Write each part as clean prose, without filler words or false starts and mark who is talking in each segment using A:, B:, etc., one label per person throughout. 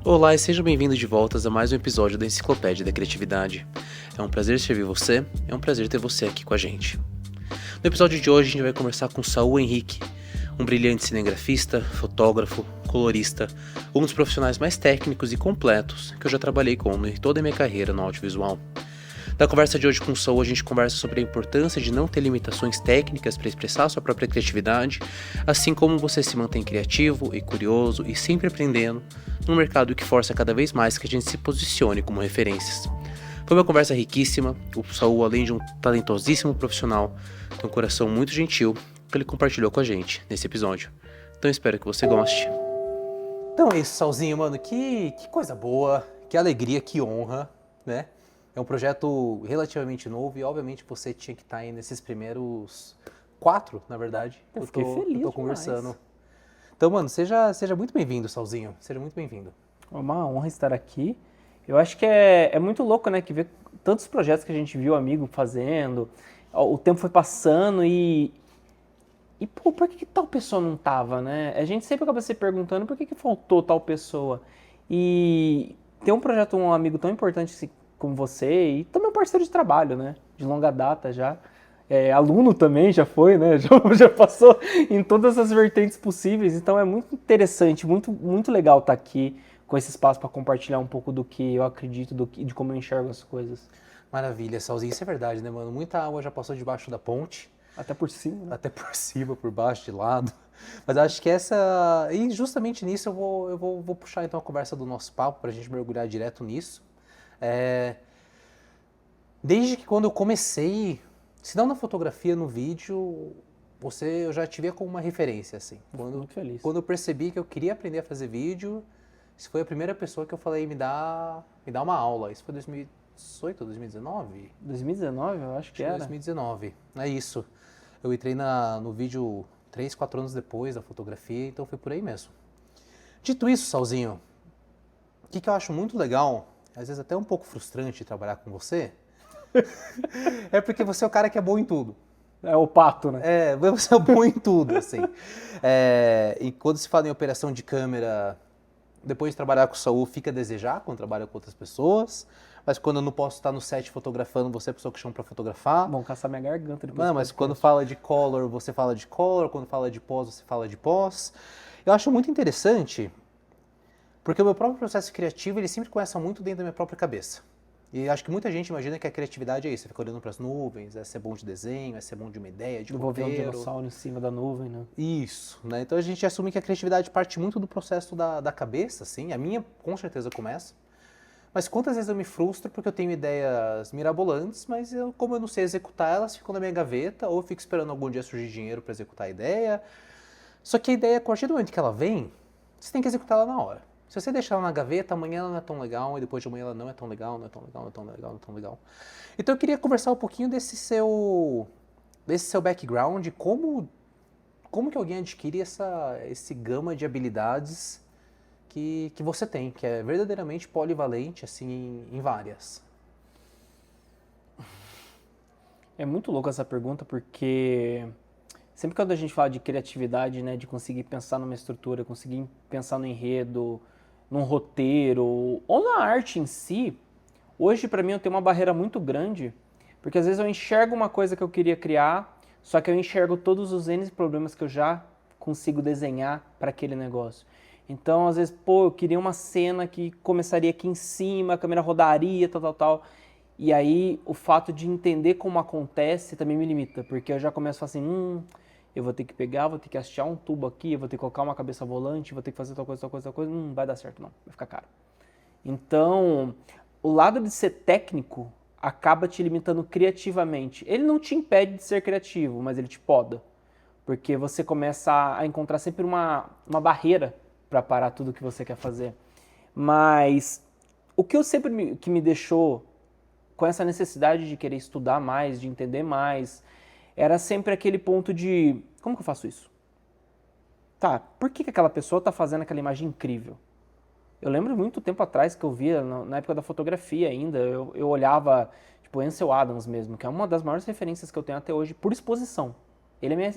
A: Olá e seja bem-vindo de volta a mais um episódio da Enciclopédia da Criatividade. É um prazer servir você, é um prazer ter você aqui com a gente. No episódio de hoje a gente vai conversar com Saul Henrique, um brilhante cinegrafista, fotógrafo, colorista, um dos profissionais mais técnicos e completos que eu já trabalhei com em toda a minha carreira no audiovisual. Na conversa de hoje com o Saul, a gente conversa sobre a importância de não ter limitações técnicas para expressar sua própria criatividade, assim como você se mantém criativo e curioso e sempre aprendendo num mercado que força cada vez mais que a gente se posicione como referências. Foi uma conversa riquíssima. O Saul, além de um talentosíssimo profissional, tem um coração muito gentil que ele compartilhou com a gente nesse episódio. Então espero que você goste. Então é isso, Saulzinho, mano, que coisa boa, que alegria, que honra, né? É um projeto relativamente novo e, obviamente, você tinha que estar aí nesses primeiros 4, na verdade.
B: Eu fiquei feliz
A: eu tô
B: demais.
A: conversando. Então, mano, seja muito bem-vindo, Saulzinho. Seja muito bem-vindo.
B: É uma honra estar aqui. Eu acho que é muito louco, né? Que ver tantos projetos que a gente viu amigo fazendo, o tempo foi passando e pô, por que tal pessoa não tava, né? A gente sempre acaba se perguntando por que faltou tal pessoa. E ter um projeto, um amigo tão importante como você e também um parceiro de trabalho, né? De longa data já. Aluno também já foi, né? Já passou em todas as vertentes possíveis. Então é muito interessante, muito legal estar aqui com esse espaço para compartilhar um pouco do que eu acredito, de como eu enxergo as coisas.
A: Maravilha, Saulzinho. Isso é verdade, né, mano? Muita água já passou debaixo da ponte.
B: Até por cima, né?
A: Até por cima, por baixo, de lado. Mas acho que essa... E justamente nisso eu vou puxar então a conversa do nosso papo pra gente mergulhar direto nisso. Desde que quando eu comecei, se não na fotografia, no vídeo, eu já te via como uma referência, assim.
B: Muito feliz.
A: Quando eu percebi que eu queria aprender a fazer vídeo, você foi a primeira pessoa que eu falei, me dá uma aula. Isso foi 2018 ou 2019?
B: 2019, eu acho que era.
A: 2019, é isso. Eu entrei no vídeo 3, 4 anos depois da fotografia, então foi por aí mesmo. Dito isso, Saulzinho, o que eu acho muito legal, às vezes até um pouco frustrante trabalhar com você, é porque você é o cara que é bom em tudo.
B: É o pato, né?
A: Você é bom em tudo, assim. E quando se fala em operação de câmera, depois de trabalhar com o Saul, fica a desejar quando trabalha com outras pessoas. Mas quando eu não posso estar no set fotografando, você é a pessoa que chama pra fotografar.
B: Vão caçar minha garganta depois.
A: Não, mas quando fala de color, você fala de color. Quando fala de pós, você fala de pós. Eu acho muito interessante, porque o meu próprio processo criativo, ele sempre começa muito dentro da minha própria cabeça. E acho que muita gente imagina que a criatividade é isso, você fica olhando para as nuvens, é ser bom de desenho, é ser bom de uma ideia, de
B: Vou ver um
A: roteiro.
B: dinossauro em cima da nuvem, né?
A: Isso, né? Então a gente assume que a criatividade parte muito do processo da cabeça, assim. A minha, com certeza, começa. Mas quantas vezes eu me frustro porque eu tenho ideias mirabolantes, mas como eu não sei executar, elas ficam na minha gaveta, ou eu fico esperando algum dia surgir dinheiro para executar a ideia. Só que a ideia, a partir do momento que ela vem, você tem que executar ela na hora. Se você deixar ela na gaveta, amanhã ela não é tão legal, e depois de amanhã ela não é tão legal, não é tão legal, não é tão legal, não é tão legal. Então eu queria conversar um pouquinho desse seu background, como que alguém adquire esse gama de habilidades que você tem, que é verdadeiramente polivalente, assim, em várias.
B: É muito louco essa pergunta porque sempre quando a gente fala de criatividade, né, de conseguir pensar numa estrutura, conseguir pensar no enredo, num roteiro ou na arte em si, hoje pra mim eu tenho uma barreira muito grande, porque às vezes eu enxergo uma coisa que eu queria criar, só que eu enxergo todos os N problemas que eu já consigo desenhar para aquele negócio. Então, às vezes, pô, eu queria uma cena que começaria aqui em cima, a câmera rodaria, tal. E aí, o fato de entender como acontece também me limita, porque eu já começo a falar assim, eu vou ter que pegar, vou ter que hastear um tubo aqui, eu vou ter que colocar uma cabeça volante, vou ter que fazer tal coisa, não vai dar certo não, vai ficar caro. Então, o lado de ser técnico acaba te limitando criativamente. Ele não te impede de ser criativo, mas ele te poda, porque você começa a encontrar sempre uma barreira para parar tudo que você quer fazer. Mas o que eu sempre que me deixou com essa necessidade de querer estudar mais, de entender mais, era sempre aquele ponto de, como que eu faço isso? Tá, por que aquela pessoa tá fazendo aquela imagem incrível? Eu lembro muito tempo atrás que eu via, na época da fotografia ainda, eu olhava, tipo, Ansel Adams mesmo, que é uma das maiores referências que eu tenho até hoje, por exposição. Ele é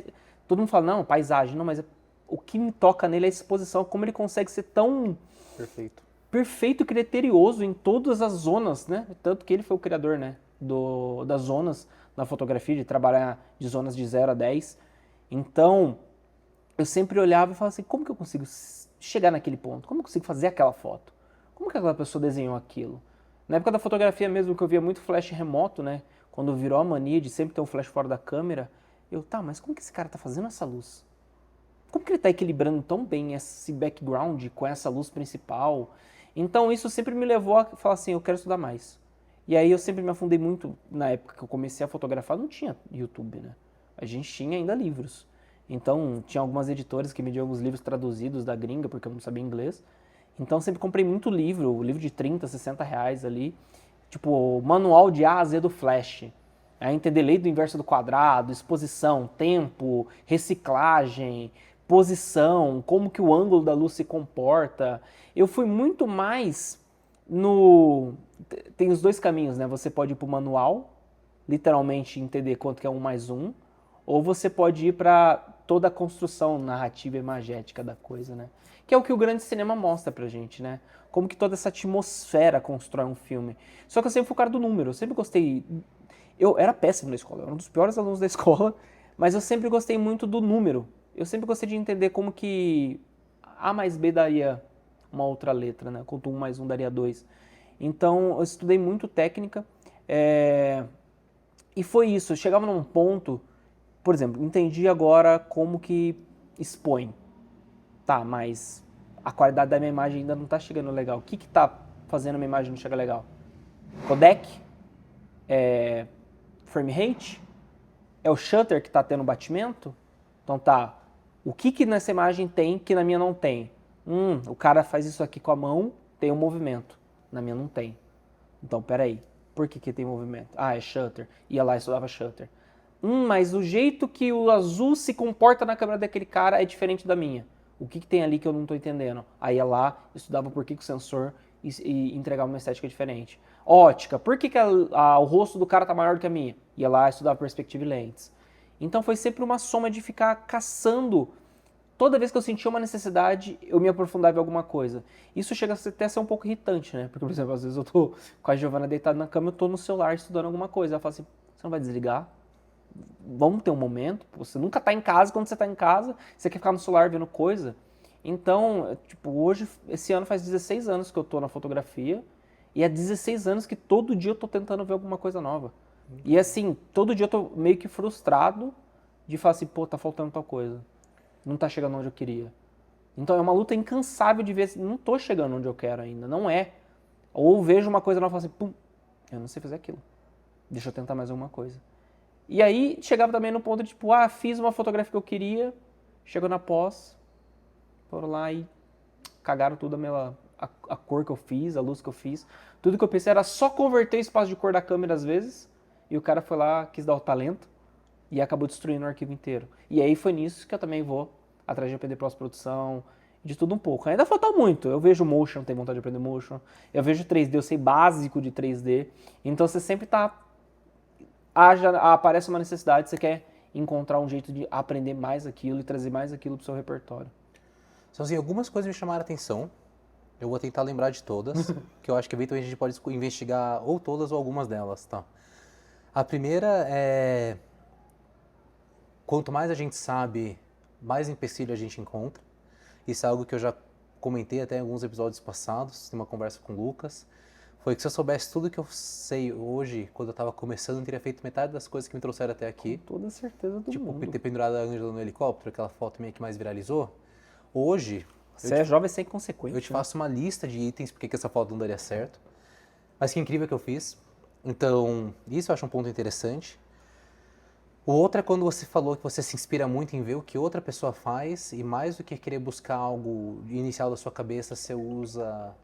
B: todo mundo fala, não, paisagem, não, mas o que me toca nele é a exposição, como ele consegue ser tão
A: Perfeito.
B: perfeito, criterioso em todas as zonas, né? Tanto que ele foi o criador, né? Das zonas na fotografia, de trabalhar de zonas de 0 a 10. Então, eu sempre olhava e falava assim, como que eu consigo chegar naquele ponto? Como eu consigo fazer aquela foto? Como que aquela pessoa desenhou aquilo? Na época da fotografia mesmo, que eu via muito flash remoto, né? Quando virou a mania de sempre ter um flash fora da câmera, mas como que esse cara tá fazendo essa luz? Como que ele tá equilibrando tão bem esse background com essa luz principal? Então isso sempre me levou a falar assim, eu quero estudar mais. E aí eu sempre me afundei muito, na época que eu comecei a fotografar, não tinha YouTube, né? A gente tinha ainda livros. Então tinha algumas editoras que me diam alguns livros traduzidos da gringa, porque eu não sabia inglês. Então sempre comprei muito livro de 30, 60 reais ali. Tipo, manual de A a Z do Flash. Entender lei do inverso do quadrado, exposição, tempo, reciclagem, posição, como que o ângulo da luz se comporta. Eu fui muito mais no... Tem os dois caminhos, né? Você pode ir para o manual, literalmente entender quanto que é 1 mais 1, ou você pode ir para toda a construção narrativa e imagética da coisa, né? Que é o que o grande cinema mostra pra gente, né? Como que toda essa atmosfera constrói um filme. Só que eu sempre fui o cara do número, eu sempre gostei... Eu era péssimo na escola, eu era um dos piores alunos da escola, mas eu sempre gostei muito do número. Eu sempre gostei de entender como que A mais B daria uma outra letra, né? Quanto 1 mais 1 daria 2. Então, eu estudei muito técnica, e foi isso. Eu chegava num ponto, por exemplo, entendi agora como que expõe. Tá, mas a qualidade da minha imagem ainda não tá chegando legal. O que que tá fazendo a minha imagem não chegar legal? Codec? Frame rate? É o shutter que tá tendo batimento? Então tá, o que que nessa imagem tem que na minha não tem? O cara faz isso aqui com a mão, tem um movimento. Na minha não tem. Então, peraí, por que que tem movimento? É shutter. Ia lá e estudava shutter. Mas o jeito que o azul se comporta na câmera daquele cara é diferente da minha. O que que tem ali que eu não estou entendendo? Aí ia lá, estudava por que que o sensor e entregava uma estética diferente. Ótica, por que que o rosto do cara tá maior do que a minha? Ia lá, estudava perspectiva e lentes. Então foi sempre uma soma de ficar caçando. Toda vez que eu sentia uma necessidade, eu me aprofundava em alguma coisa. Isso chega até a ser um pouco irritante, né? Porque, por exemplo, às vezes eu tô com a Giovana deitada na cama, eu tô no celular estudando alguma coisa. Ela fala assim, você não vai desligar? Vamos ter um momento. Você nunca tá em casa, quando você tá em casa, você quer ficar no celular vendo coisa. Então, tipo, hoje, esse ano faz 16 anos que eu tô na fotografia, e é 16 anos que todo dia eu tô tentando ver alguma coisa nova. E assim, todo dia eu tô meio que frustrado de falar assim, pô, tá faltando tal coisa. Não tá chegando onde eu queria. Então é uma luta incansável de ver, não tô chegando onde eu quero ainda, não é. Ou vejo uma coisa nova e falo assim, pum, eu não sei fazer aquilo. Deixa eu tentar mais alguma coisa. E aí chegava também no ponto de tipo, fiz uma fotografia que eu queria, chegou na pós, foram lá e cagaram tudo a cor que eu fiz, a luz que eu fiz. Tudo que eu pensei era só converter o espaço de cor da câmera às vezes, e o cara foi lá, quis dar o talento, e acabou destruindo o arquivo inteiro. E aí foi nisso que eu também vou atrás de aprender pós-produção, de tudo um pouco. Ainda falta muito. Eu vejo motion, tenho vontade de aprender motion. Eu vejo 3D, eu sei básico de 3D. Então você sempre tá... aparece uma necessidade, você quer encontrar um jeito de aprender mais aquilo e trazer mais aquilo pro seu repertório.
A: Então, assim, algumas coisas me chamaram a atenção. Eu vou tentar lembrar de todas, que eu acho que eventualmente a gente pode investigar ou todas ou algumas delas, tá? A primeira é... Quanto mais a gente sabe, mais empecilho a gente encontra. Isso é algo que eu já comentei até em alguns episódios passados, tem uma conversa com o Lucas. Foi que se eu soubesse tudo que eu sei hoje, quando eu estava começando, eu teria feito metade das coisas que me trouxeram até aqui.
B: Com toda certeza do mundo.
A: Tipo, ter pendurado a Ângela no helicóptero, aquela foto minha que mais viralizou. Hoje...
B: Você é jovem sem consequência.
A: Eu te faço uma lista de itens porque que essa foto não daria certo. Mas que incrível que eu fiz. Então, isso eu acho um ponto interessante. O outro é quando você falou que você se inspira muito em ver o que outra pessoa faz e mais do que querer buscar algo inicial da sua cabeça, você usa...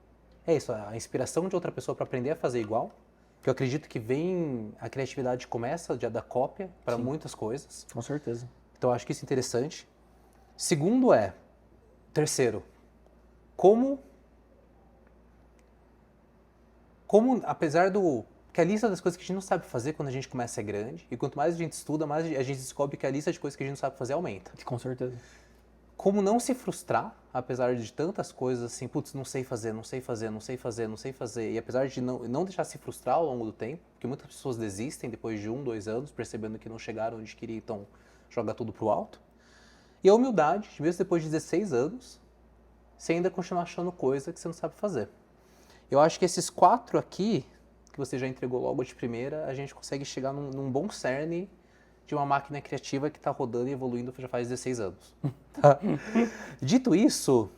A: É isso, a inspiração de outra pessoa para aprender a fazer igual. Que eu acredito que a criatividade começa já da cópia para muitas coisas.
B: Com certeza.
A: Então, eu acho que isso é interessante. Terceiro, como apesar que a lista das coisas que a gente não sabe fazer quando a gente começa é grande, e quanto mais a gente estuda, mais a gente descobre que a lista de coisas que a gente não sabe fazer aumenta.
B: Com certeza.
A: como não se frustrar, apesar de tantas coisas assim, putz, não sei fazer, não sei fazer, não sei fazer, não sei fazer, e apesar de não deixar se frustrar ao longo do tempo, porque muitas pessoas desistem depois de 1, 2 anos, percebendo que não chegaram onde queriam, então joga tudo pro alto. E a humildade, mesmo depois de 16 anos, você ainda continuar achando coisa que você não sabe fazer. Eu acho que esses 4 aqui, que você já entregou logo de primeira, a gente consegue chegar num bom cerne de uma máquina criativa que está rodando e evoluindo já faz 16 anos. Tá? Dito isso,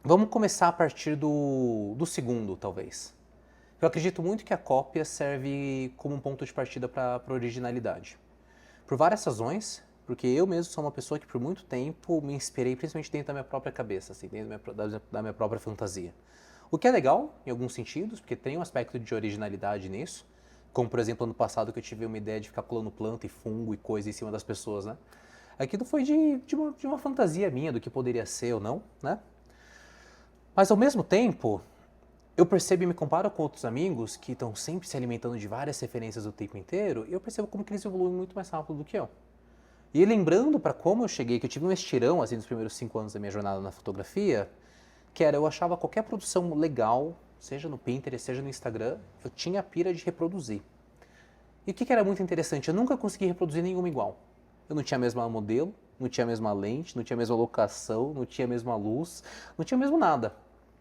A: vamos começar a partir do segundo, talvez. Eu acredito muito que a cópia serve como um ponto de partida para a originalidade. Por várias razões, porque eu mesmo sou uma pessoa que por muito tempo me inspirei, principalmente dentro da minha própria cabeça, assim, dentro da minha própria fantasia. O que é legal, em alguns sentidos, porque tem um aspecto de originalidade nisso, como, por exemplo, ano passado que eu tive uma ideia de ficar colando planta e fungo e coisa em cima das pessoas, né? Aquilo foi de uma fantasia minha do que poderia ser ou não, né? Mas, ao mesmo tempo, eu percebo e me comparo com outros amigos que estão sempre se alimentando de várias referências o tempo inteiro, e eu percebo como que eles evoluem muito mais rápido do que eu. E lembrando para como eu cheguei, que eu tive um estirão, assim, nos primeiros 5 anos da minha jornada na fotografia, que era, eu achava qualquer produção legal, seja no Pinterest, seja no Instagram, eu tinha a pira de reproduzir. E o que era muito interessante? Eu nunca consegui reproduzir nenhuma igual. Eu não tinha a mesma modelo, não tinha a mesma lente, não tinha a mesma locação, não tinha a mesma luz, não tinha mesmo nada.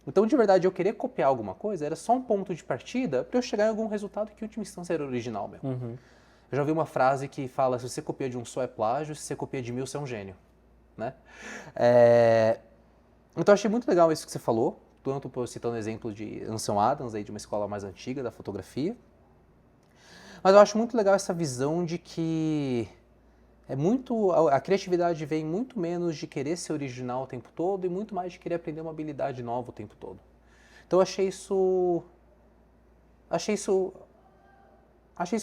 A: Então, de verdade, eu querer copiar alguma coisa era só um ponto de partida para eu chegar em algum resultado que, em última instância, era original mesmo.
B: Uhum.
A: Eu já ouvi uma frase que fala, se você copia de um só é plágio, se você copia de 1000, você é um gênio. Né? Então, eu achei muito legal isso que você falou, tanto citando o exemplo de Ansel Adams, aí, de uma escola mais antiga da fotografia. Mas eu acho muito legal essa visão de que a criatividade vem muito menos de querer ser original o tempo todo e muito mais de querer aprender uma habilidade nova o tempo todo. Então eu achei isso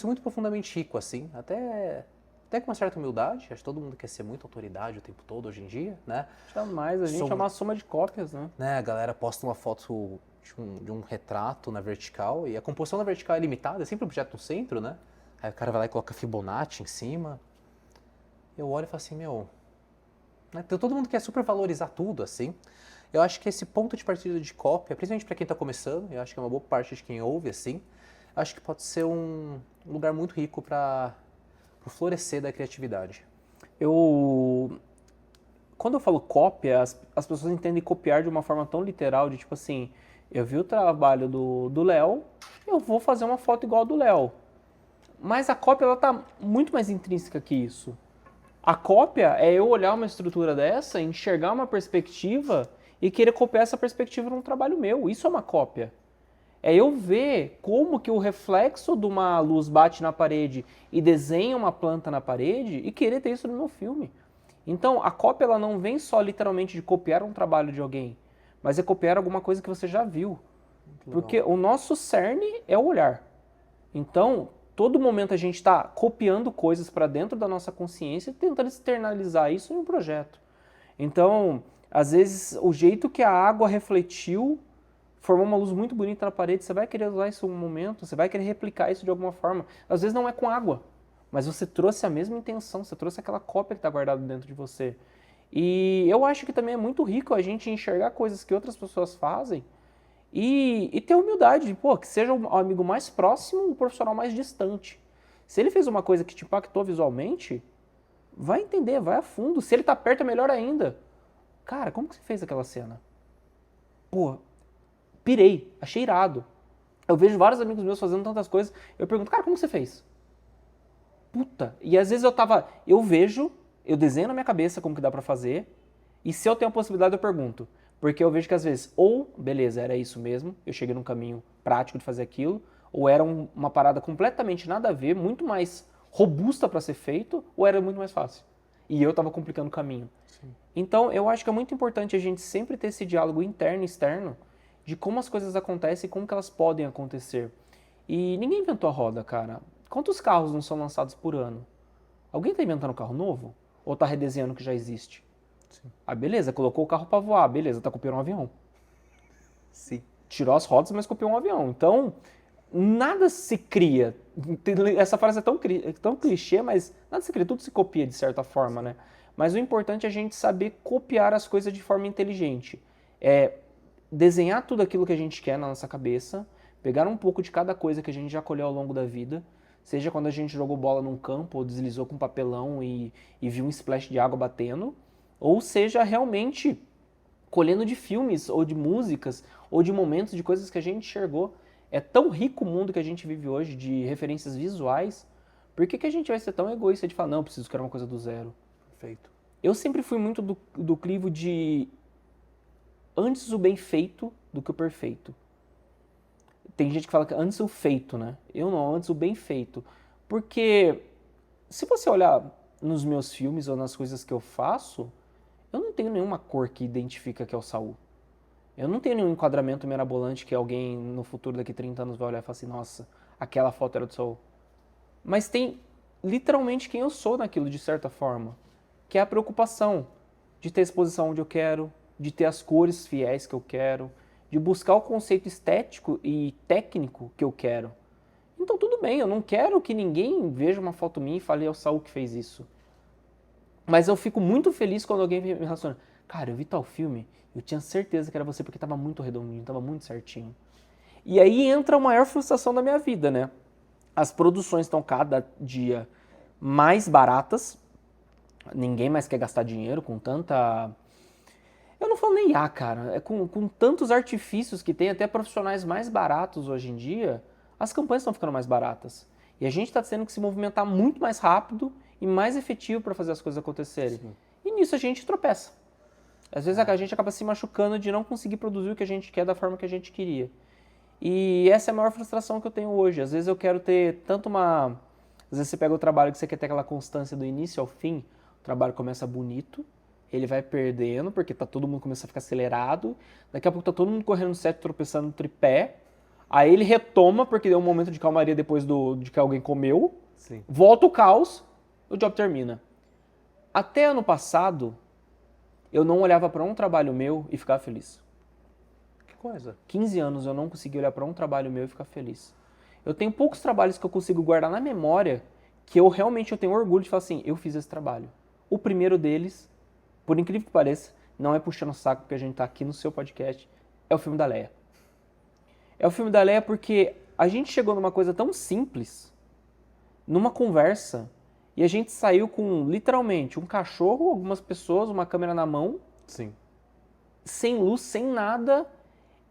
A: muito profundamente rico, assim, até com uma certa humildade. Acho que todo mundo quer ser muito autoridade o tempo todo hoje em dia, né?
B: Jamais, a gente é uma soma de cópias, né?
A: A galera posta uma foto de um retrato na vertical, e a composição na vertical é limitada, é sempre o objeto no centro, né? Aí o cara vai lá e coloca Fibonacci em cima. Eu olho e falo assim, meu... Né? Então, todo mundo quer super valorizar tudo, assim. Eu acho que esse ponto de partida de cópia, principalmente para quem está começando, eu acho que é uma boa parte de quem ouve, assim, acho que pode ser um lugar muito rico para o florescer da criatividade.
B: Quando eu falo cópia, as pessoas entendem copiar de uma forma tão literal, de tipo assim, eu vi o trabalho do Léo, eu vou fazer uma foto igual a do Léo. Mas a cópia, ela tá muito mais intrínseca que isso. A cópia é eu olhar uma estrutura dessa, enxergar uma perspectiva e querer copiar essa perspectiva num trabalho meu. Isso é uma cópia. É eu ver como que o reflexo de uma luz bate na parede e desenha uma planta na parede e querer ter isso no meu filme. Então, a cópia ela não vem só literalmente de copiar um trabalho de alguém, mas é copiar alguma coisa que você já viu. Porque o nosso cerne é o olhar. Então, todo momento a gente está copiando coisas para dentro da nossa consciência e tentando externalizar isso em um projeto. Então, às vezes, o jeito que a água refletiu formou uma luz muito bonita na parede, você vai querer usar isso em um momento, você vai querer replicar isso de alguma forma. Às vezes não é com água, mas você trouxe a mesma intenção, você trouxe aquela cópia que está guardada dentro de você. E eu acho que também é muito rico a gente enxergar coisas que outras pessoas fazem e ter humildade, que seja o amigo mais próximo, o profissional mais distante. Se ele fez uma coisa que te impactou visualmente, vai entender, vai a fundo. Se ele tá perto, é melhor ainda. Cara, como que você fez aquela cena? Pirei, achei irado. Eu vejo vários amigos meus fazendo tantas coisas, eu pergunto, cara, como você fez? E às vezes eu desenho na minha cabeça como que dá pra fazer, e se eu tenho a possibilidade eu pergunto. Porque eu vejo que às vezes, beleza, era isso mesmo, eu cheguei num caminho prático de fazer aquilo, ou era uma parada completamente nada a ver, muito mais robusta para ser feito, ou era muito mais fácil. E eu tava complicando o caminho. Sim. Então, eu acho que é muito importante a gente sempre ter esse diálogo interno e externo de como as coisas acontecem e como que elas podem acontecer. E ninguém inventou a roda, cara. Quantos carros não são lançados por ano? Alguém tá inventando um carro novo? Ou tá redesenhando o que já existe? Sim. Beleza, colocou o carro para voar, beleza, tá copiando um avião.
A: Sim.
B: Tirou as rodas, mas copiou um avião. Então, nada se cria. Essa frase é tão clichê, mas nada se cria, tudo se copia de certa forma, né? Mas o importante é a gente saber copiar as coisas de forma inteligente. É desenhar tudo aquilo que a gente quer na nossa cabeça, pegar um pouco de cada coisa que a gente já colheu ao longo da vida, seja quando a gente jogou bola num campo ou deslizou com papelão e viu um splash de água batendo, ou seja realmente colhendo de filmes ou de músicas ou de momentos, de coisas que a gente enxergou. É tão rico o mundo que a gente vive hoje de referências visuais. Por que a gente vai ser tão egoísta de falar, não, preciso criar uma coisa do zero?
A: Perfeito.
B: Eu sempre fui muito do clivo de antes o bem feito do que o perfeito. Tem gente que fala que antes o feito, né? Eu não, antes o bem feito. Porque se você olhar nos meus filmes ou nas coisas que eu faço, eu não tenho nenhuma cor que identifica que é o Saul. Eu não tenho nenhum enquadramento mirabolante que alguém no futuro, daqui 30 anos, vai olhar e falar assim, nossa, aquela foto era do Saul. Mas tem literalmente quem eu sou naquilo, de certa forma. Que é a preocupação de ter a exposição onde eu quero, de ter as cores fiéis que eu quero, de buscar o conceito estético e técnico que eu quero. Então tudo bem, eu não quero que ninguém veja uma foto minha e fale, é o Saul que fez isso. Mas eu fico muito feliz quando alguém me relaciona. Cara, eu vi tal filme, eu tinha certeza que era você porque tava muito redondinho, tava muito certinho. E aí entra a maior frustração da minha vida, né? As produções estão cada dia mais baratas. Ninguém mais quer gastar dinheiro com tanta... Eu não falo nem IA, cara. É com tantos artifícios que tem, até profissionais mais baratos hoje em dia, as campanhas estão ficando mais baratas. E a gente está tendo que se movimentar muito mais rápido e mais efetivo para fazer as coisas acontecerem. Sim. E nisso a gente tropeça. Às vezes a gente acaba se machucando de não conseguir produzir o que a gente quer da forma que a gente queria. E essa é a maior frustração que eu tenho hoje. Às vezes eu quero ter tanto uma... Às vezes você pega o trabalho que você quer ter aquela constância do início ao fim, o trabalho começa bonito, ele vai perdendo, porque tá todo mundo começando a ficar acelerado, daqui a pouco tá todo mundo correndo no set, tropeçando no tripé, aí ele retoma, porque deu um momento de calmaria depois de que alguém comeu, sim, volta o caos, o job termina. Até ano passado, eu não olhava para um trabalho meu e ficava feliz.
A: Que coisa.
B: 15 anos eu não consegui olhar para um trabalho meu e ficar feliz. Eu tenho poucos trabalhos que eu consigo guardar na memória que eu realmente tenho orgulho de falar assim, eu fiz esse trabalho. O primeiro deles, por incrível que pareça, não é puxando o saco porque a gente tá aqui no seu podcast, é o filme da Leia. É o filme da Leia porque a gente chegou numa coisa tão simples, numa conversa, e a gente saiu com, literalmente, um cachorro, algumas pessoas, uma câmera na mão,
A: sim,
B: sem luz, sem nada,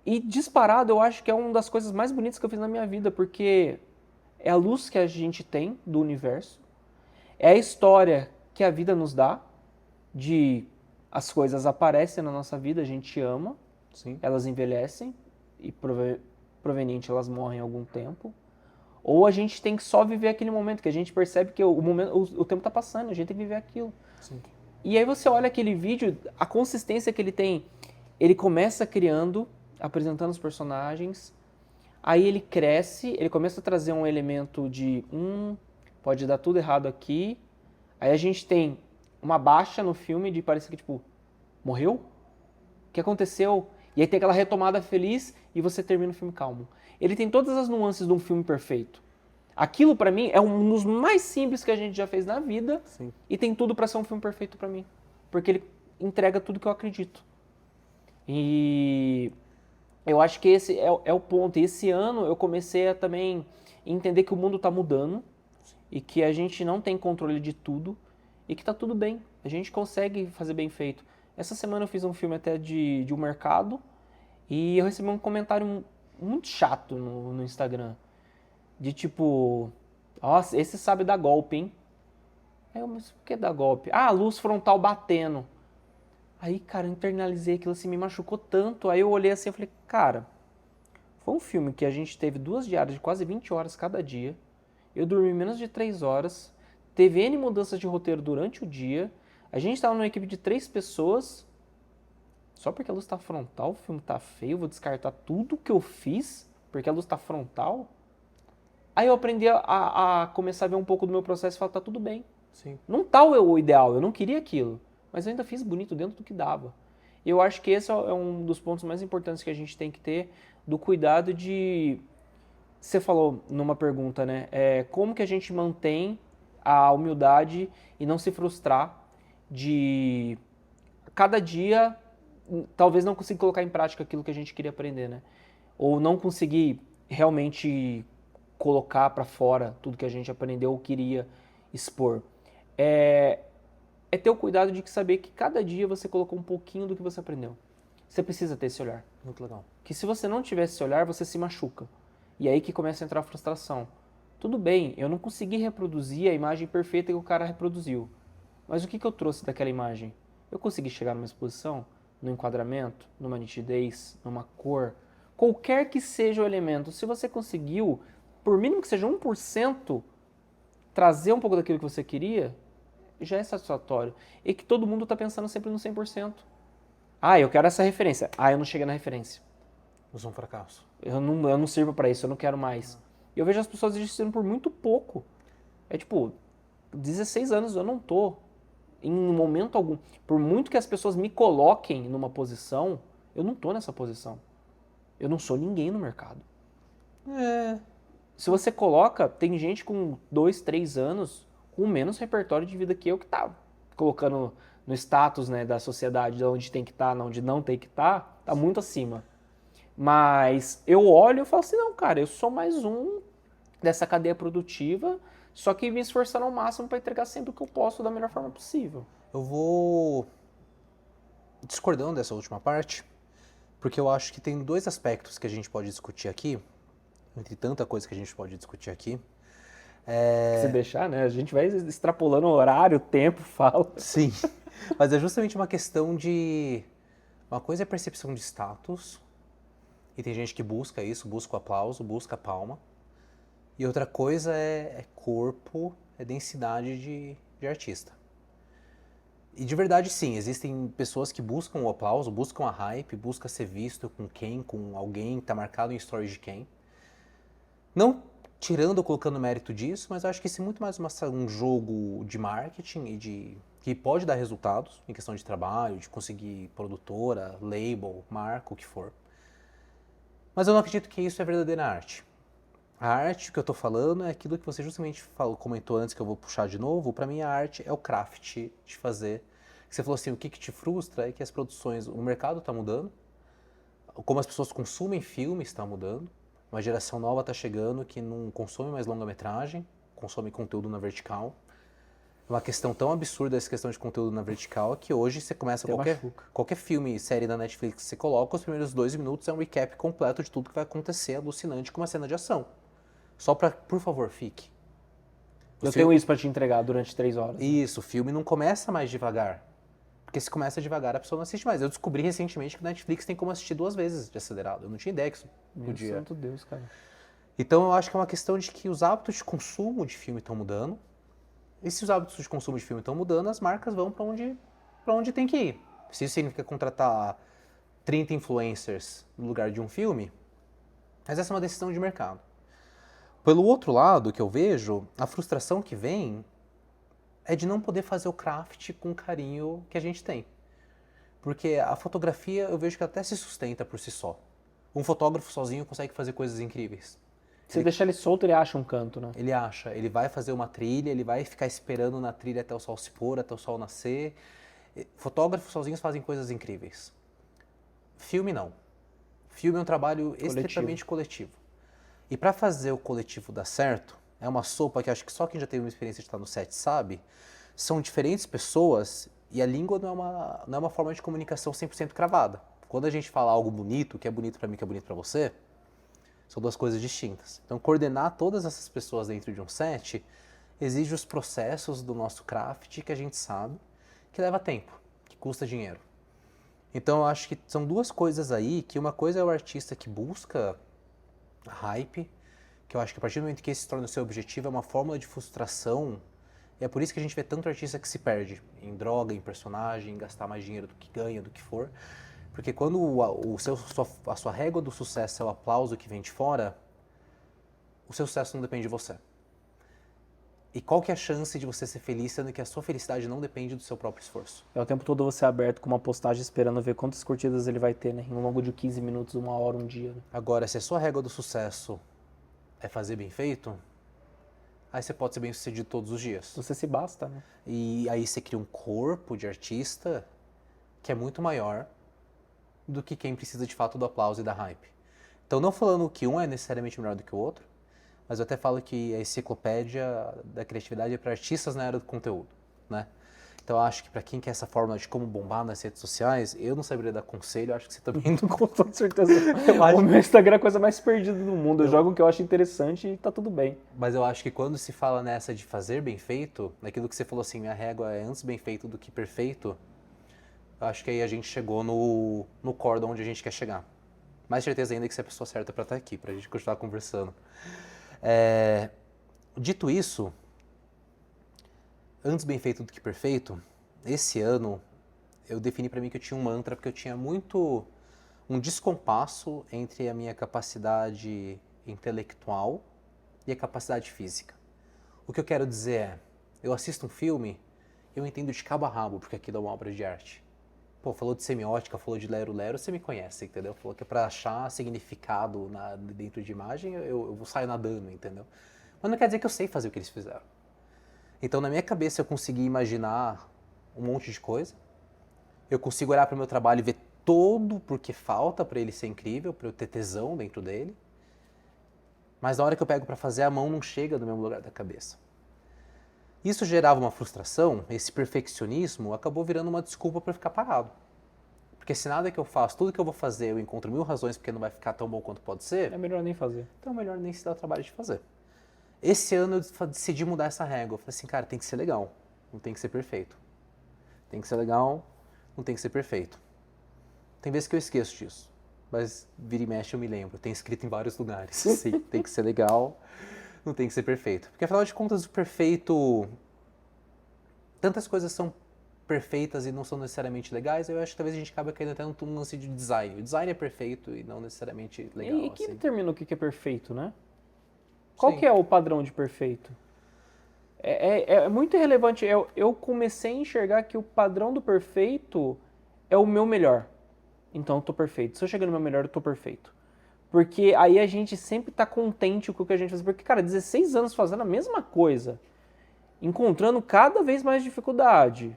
B: e disparado eu acho que é uma das coisas mais bonitas que eu fiz na minha vida, porque é a luz que a gente tem do universo, é a história que a vida nos dá, de as coisas aparecem na nossa vida, a gente ama, sim, elas envelhecem e proveniente elas morrem em algum tempo, ou a gente tem que só viver aquele momento, que a gente percebe que o tempo está passando, a gente tem que viver aquilo. Sim. E aí você olha aquele vídeo, a consistência que ele tem, ele começa criando, apresentando os personagens, aí ele cresce, ele começa a trazer um elemento de, pode dar tudo errado aqui, aí a gente tem uma baixa no filme de parecer que, tipo, morreu? O que aconteceu? E aí tem aquela retomada feliz e você termina o filme calmo. Ele tem todas as nuances de um filme perfeito. Aquilo, pra mim, é um dos mais simples que a gente já fez na vida. Sim. E tem tudo pra ser um filme perfeito pra mim. Porque ele entrega tudo que eu acredito. E eu acho que esse é o ponto. E esse ano eu comecei a também entender que o mundo tá mudando e que a gente não tem controle de tudo e que tá tudo bem. A gente consegue fazer bem feito. Essa semana eu fiz um filme até de um mercado e eu recebi um comentário muito chato no Instagram. De tipo, nossa, esse sabe dar golpe, hein? Aí eu, mas por que dar golpe? Ah, luz frontal batendo. Aí, cara, eu internalizei aquilo assim, me machucou tanto. Aí eu olhei assim e falei, cara, foi um filme que a gente teve 2 diárias de quase 20 horas cada dia. Eu dormi menos de 3 horas. Teve N mudanças de roteiro durante o dia. A gente estava numa equipe de 3 pessoas. Só porque a luz tá frontal, o filme tá feio, eu vou descartar tudo que eu fiz porque a luz tá frontal. Aí eu aprendi a começar a ver um pouco do meu processo e falar, tá tudo bem. Sim. Não tá o ideal, eu não queria aquilo. Mas eu ainda fiz bonito dentro do que dava. E eu acho que esse é um dos pontos mais importantes que a gente tem que ter, do cuidado de... Você falou numa pergunta, né? Como que a gente mantém a humildade e não se frustrar de cada dia talvez não conseguir colocar em prática aquilo que a gente queria aprender, né? Ou não conseguir realmente colocar para fora tudo que a gente aprendeu ou queria expor. É, é ter o cuidado de saber que cada dia você colocou um pouquinho do que você aprendeu. Você precisa ter esse olhar.
A: Muito legal.
B: Que se você não tiver esse olhar, você se machuca. E aí que começa a entrar a frustração. Tudo bem, eu não consegui reproduzir a imagem perfeita que o cara reproduziu. Mas o que eu trouxe daquela imagem? Eu consegui chegar numa exposição, no enquadramento, numa nitidez, numa cor, qualquer que seja o elemento. Se você conseguiu, por mínimo que seja 1%, trazer um pouco daquilo que você queria, já é satisfatório. E que todo mundo está pensando sempre no 100%. Ah, eu quero essa referência. Ah, eu não cheguei na referência.
A: Eu sou um fracasso.
B: Eu não sirvo para isso, eu não quero mais. E eu vejo as pessoas desistindo por muito pouco. É tipo, 16 anos eu não tô em momento algum. Por muito que as pessoas me coloquem numa posição, eu não tô nessa posição. Eu não sou ninguém no mercado. Se você coloca, tem gente com 2, 3 anos com menos repertório de vida que eu que tá colocando no status, né, da sociedade, de onde tem que estar, onde não tem que estar, tá muito acima. Mas eu olho e falo assim, não, cara, eu sou mais um dessa cadeia produtiva, só que me esforçando ao máximo para entregar sempre o que eu posso da melhor forma possível.
A: Eu vou discordando dessa última parte, porque eu acho que tem dois aspectos que a gente pode discutir aqui, entre tanta coisa que a gente pode discutir aqui.
B: Se deixar, né? A gente vai extrapolando o horário, tempo, fala.
A: Sim, mas é justamente uma questão de... Uma coisa é percepção de status, e tem gente que busca isso, busca o aplauso, busca a palma. E outra coisa é corpo, é densidade de artista. E de verdade, sim, existem pessoas que buscam o aplauso, buscam a hype, buscam ser visto com alguém que tá marcado em stories de quem. Não tirando ou colocando mérito disso, mas eu acho que isso é muito mais um jogo de marketing e que pode dar resultados em questão de trabalho, de conseguir produtora, label, marca, o que for. Mas eu não acredito que isso é verdadeira arte. A arte que eu tô falando é aquilo que você justamente comentou antes, que eu vou puxar de novo. Pra mim a arte é o craft de fazer. Você falou assim, o que te frustra é que as produções, o mercado tá mudando, como as pessoas consumem filmes está mudando. Uma geração nova está chegando que não consome mais longa-metragem, consome conteúdo na vertical. É uma questão tão absurda essa questão de conteúdo na vertical que hoje você começa qualquer filme, série da Netflix que você coloca, os primeiros 2 minutos é um recap completo de tudo que vai acontecer, alucinante, com uma cena de ação. Só pra, por favor, fique.
B: Eu tenho isso pra te entregar durante 3 horas.
A: Isso, o filme não começa mais devagar. Porque se começa devagar, a pessoa não assiste mais. Eu descobri recentemente que o Netflix tem como assistir 2 vezes de acelerado. Eu não tinha ideia que isso podia.
B: Meu santo Deus, cara.
A: Então eu acho que é uma questão de que os hábitos de consumo de filme estão mudando. E se os hábitos de consumo de filme estão mudando, as marcas vão para onde tem que ir. Se isso significa contratar 30 influencers no lugar de um filme, mas essa é uma decisão de mercado. Pelo outro lado, que eu vejo, a frustração que vem é de não poder fazer o craft com o carinho que a gente tem. Porque a fotografia, eu vejo que até se sustenta por si só. Um fotógrafo sozinho consegue fazer coisas incríveis.
B: Você deixar ele solto, ele acha um canto, né?
A: Ele acha, ele vai fazer uma trilha, ele vai ficar esperando na trilha até o sol se pôr, até o sol nascer. Fotógrafos sozinhos fazem coisas incríveis. Filme não. Filme é um trabalho estritamente coletivo. E para fazer o coletivo dar certo, é uma sopa que acho que só quem já teve uma experiência de estar no set sabe, são diferentes pessoas e a língua não é uma forma de comunicação 100% cravada. Quando a gente fala algo bonito, que é bonito para mim, que é bonito para você, são duas coisas distintas. Então, coordenar todas essas pessoas dentro de um set exige os processos do nosso craft que a gente sabe que leva tempo, que custa dinheiro. Então, eu acho que são duas coisas aí, que uma coisa é o artista que busca hype, que eu acho que a partir do momento que esse se torna o seu objetivo, é uma fórmula de frustração, e é por isso que a gente vê tanto artista que se perde em droga, em personagem, em gastar mais dinheiro do que ganha, do que for. Porque quando a sua régua do sucesso é o aplauso que vem de fora, o seu sucesso não depende de você. E qual que é a chance de você ser feliz, sendo que a sua felicidade não depende do seu próprio esforço?
B: É o tempo todo você aberto com uma postagem esperando ver quantas curtidas ele vai ter, né? Em um longo de 15 minutos, 1 hora, um dia. Né?
A: Agora, se a sua régua do sucesso é fazer bem feito, aí você pode ser bem sucedido todos os dias.
B: Você se basta, né?
A: E aí você cria um corpo de artista que é muito maior do que quem precisa de fato do aplauso e da hype. Então, não falando que um é necessariamente melhor do que o outro, mas eu até falo que a enciclopédia da criatividade é para artistas na era do conteúdo, né? Então, eu acho que para quem quer essa fórmula de como bombar nas redes sociais, eu não saberia dar conselho, eu acho que você também não...
B: Com toda certeza. O meu Instagram é a coisa mais perdida do mundo. Eu jogo o que eu acho interessante e tá tudo bem.
A: Mas eu acho que quando se fala nessa de fazer bem feito, naquilo que você falou assim, minha régua é antes bem feito do que perfeito, eu acho que aí a gente chegou no core de onde a gente quer chegar. Mais certeza ainda que você é a pessoa certa para estar aqui, pra gente continuar conversando. Dito isso, antes bem feito do que perfeito, esse ano eu defini para mim que eu tinha um mantra, porque eu tinha muito um descompasso entre a minha capacidade intelectual e a capacidade física. O que eu quero dizer é, eu assisto um filme, eu entendo de cabo a rabo porque aquilo é uma obra de arte. Pô, falou de semiótica, falou de lero-lero, você me conhece, entendeu? Falou que é pra achar significado dentro de imagem, eu saio nadando, entendeu? Mas não quer dizer que eu sei fazer o que eles fizeram. Então, na minha cabeça, eu consegui imaginar um monte de coisa. Eu consigo olhar para o meu trabalho e ver todo porque falta para ele ser incrível, para eu ter tesão dentro dele. Mas na hora que eu pego para fazer, a mão não chega do mesmo lugar da cabeça. Isso gerava uma frustração, esse perfeccionismo acabou virando uma desculpa para ficar parado. Porque se nada que eu faço, tudo que eu vou fazer, eu encontro 1000 razões porque não vai ficar tão bom quanto pode ser,
B: É melhor nem fazer.
A: então é melhor nem se dar o trabalho de fazer. Esse ano eu decidi mudar essa régua. Eu falei assim, cara, tem que ser legal, não tem que ser perfeito. Tem que ser legal, não tem que ser perfeito. Tem vezes que eu esqueço disso, mas vira e mexe eu me lembro. Tem escrito em vários lugares. Sim, tem que ser legal, não tem que ser perfeito. Porque afinal de contas, o perfeito... Tantas coisas são perfeitas e não são necessariamente legais, eu acho que talvez a gente acabe caindo até num lance de design. O design é perfeito e não necessariamente legal.
B: E quem
A: assim.
B: determina o que é perfeito, né? Qual
A: Sim.
B: que é o padrão de perfeito? É muito irrelevante. Eu comecei a enxergar que o padrão do perfeito é o meu melhor. Então eu tô perfeito. Se eu chegar no meu melhor, eu tô perfeito. Porque aí a gente sempre tá contente com o que a gente faz. Porque, cara, 16 anos fazendo a mesma coisa, encontrando cada vez mais dificuldade.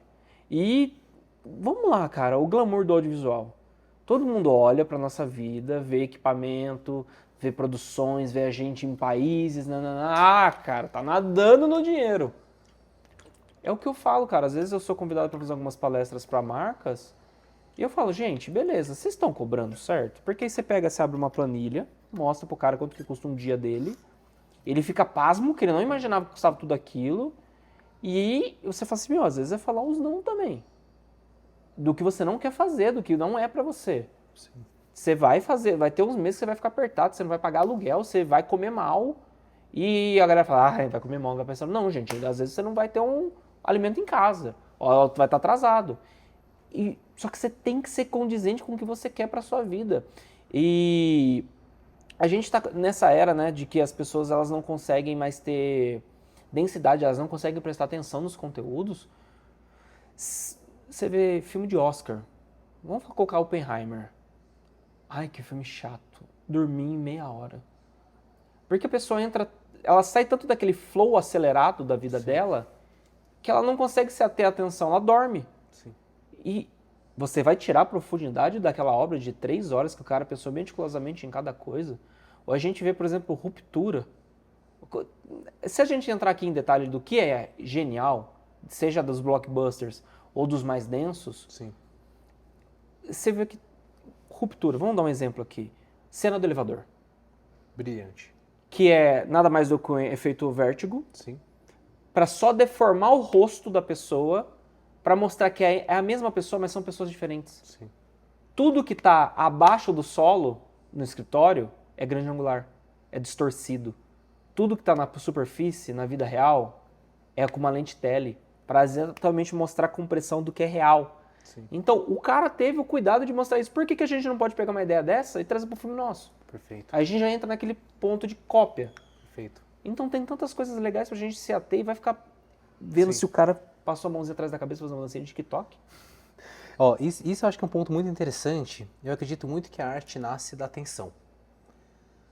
B: E vamos lá, cara, o glamour do audiovisual. Todo mundo olha pra nossa vida, vê equipamento, vê produções, vê a gente em países, nanana. Ah, cara, tá nadando no dinheiro. É o que eu falo, cara. Às vezes eu sou convidado para fazer algumas palestras para marcas e eu falo, gente, beleza, vocês estão cobrando certo? Porque aí você pega, você abre uma planilha, mostra pro cara quanto que custa um dia dele, ele fica pasmo, que ele não imaginava que custava tudo aquilo, e você fala assim, meu, às vezes é falar uns não também. Do que você não quer fazer, do que não é pra você.
A: Sim.
B: Você vai fazer, vai ter uns meses que você vai ficar apertado, você não vai pagar aluguel, você vai comer mal, e a galera fala, ah, vai comer mal, vai pensando, não, gente, às vezes você não vai ter um alimento em casa, ou vai estar atrasado. Só que você tem que ser condizente com o que você quer para sua vida. E a gente está nessa era, né, de que as pessoas elas não conseguem mais ter densidade, elas não conseguem prestar atenção nos conteúdos. Você vê filme de Oscar. Vamos colocar Oppenheimer. Ai, que filme chato. Dormi em meia hora. Porque a pessoa entra, ela sai tanto daquele flow acelerado da vida dela, que ela não consegue se ater à atenção, ela dorme.
A: Sim.
B: E você vai tirar a profundidade daquela obra de 3 horas que o cara pensou meticulosamente em cada coisa. Ou a gente vê, por exemplo, Ruptura. Se a gente entrar aqui em detalhe do que é genial, seja dos blockbusters ou dos mais densos,
A: Sim.
B: você vê que Ruptura, vamos dar um exemplo aqui. Cena do elevador.
A: Brilhante.
B: Que é nada mais do que um efeito vértigo,
A: Sim.
B: para só deformar o rosto da pessoa, para mostrar que é a mesma pessoa, mas são pessoas diferentes.
A: Sim.
B: Tudo que está abaixo do solo, no escritório, é grande angular, é distorcido. Tudo que está na superfície, na vida real, é com uma lente tele, para exatamente mostrar a compressão do que é real.
A: Sim.
B: Então, o cara teve o cuidado de mostrar isso. Por que a gente não pode pegar uma ideia dessa e trazer para o filme nosso?
A: Perfeito.
B: Aí a gente já entra naquele ponto de cópia.
A: Perfeito.
B: Então tem tantas coisas legais pra gente se ater e vai ficar vendo
A: Sim.
B: se o cara passou a mãozinha atrás da cabeça fazendo uma dancinha de TikTok.
A: Ó, isso eu acho que é um ponto muito interessante. Eu acredito muito que a arte nasce da atenção.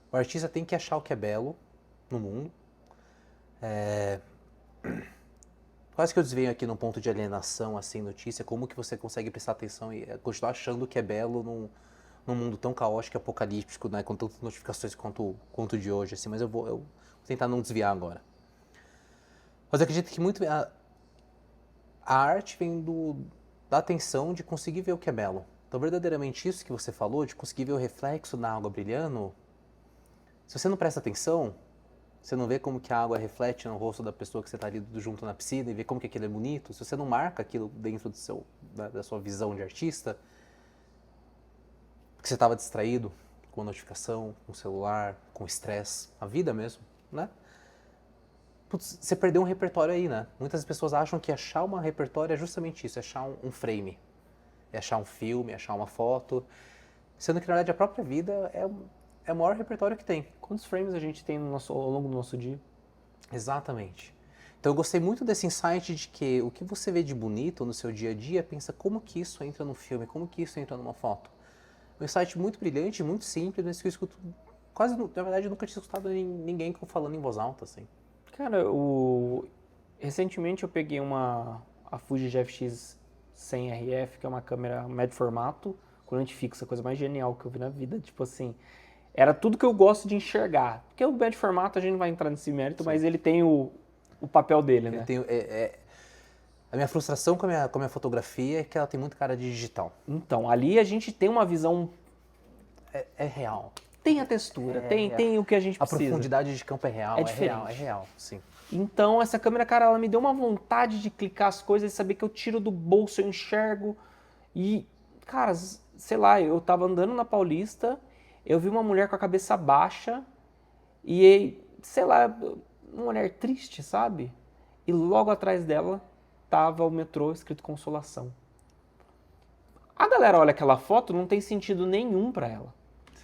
A: O artista tem que achar o que é belo no mundo. Quase que eu desvenho aqui num ponto de alienação, assim, notícia, como que você consegue prestar atenção e continuar achando que é belo num mundo tão caótico e apocalíptico, né, com tantas notificações quanto o de hoje, assim, mas eu vou tentar não desviar agora. Mas eu acredito que muito a arte vem da atenção de conseguir ver o que é belo. Então, verdadeiramente isso que você falou, de conseguir ver o reflexo na água brilhando, se você não presta atenção, você não vê como que a água reflete no rosto da pessoa que você está ali junto na piscina e vê como que aquilo é bonito, se você não marca aquilo dentro da sua visão de artista, porque você estava distraído com a notificação, com o celular, com o estresse, a vida mesmo, né? Putz, você perdeu um repertório aí, né? Muitas pessoas acham que achar um repertório é justamente isso, é achar um frame, é achar um filme, é achar uma foto, sendo que na verdade a própria vida é o maior repertório que tem.
B: Quantos frames a gente tem ao longo do nosso dia?
A: Exatamente. Então eu gostei muito desse insight de que o que você vê de bonito no seu dia a dia, pensa como que isso entra no filme, como que isso entra numa foto. Um insight muito brilhante, muito simples, mas que eu escuto quase, na verdade, eu nunca tinha escutado ninguém falando em voz alta, assim.
B: Cara, recentemente eu peguei a Fuji GFX 100RF, que é uma câmera médio formato, com lente fixa, a coisa mais genial que eu vi na vida, tipo assim, era tudo que eu gosto de enxergar. Porque o médio formato a gente não vai entrar nesse mérito, mas ele tem o papel dele, né?
A: A minha frustração com a minha fotografia é que ela tem muito cara de digital.
B: Então, ali a gente tem uma visão...
A: É real.
B: Tem a textura, tem o que a gente precisa.
A: A profundidade de campo é real,
B: é diferente.
A: É real, sim.
B: Então, essa câmera, cara, ela me deu uma vontade de clicar as coisas e saber que eu tiro do bolso, eu enxergo. E, cara, sei lá, eu tava andando na Paulista, eu vi uma mulher com a cabeça baixa e, sei lá, uma mulher triste, sabe? E logo atrás dela tava o metrô escrito Consolação. A galera olha aquela foto, não tem sentido nenhum pra ela.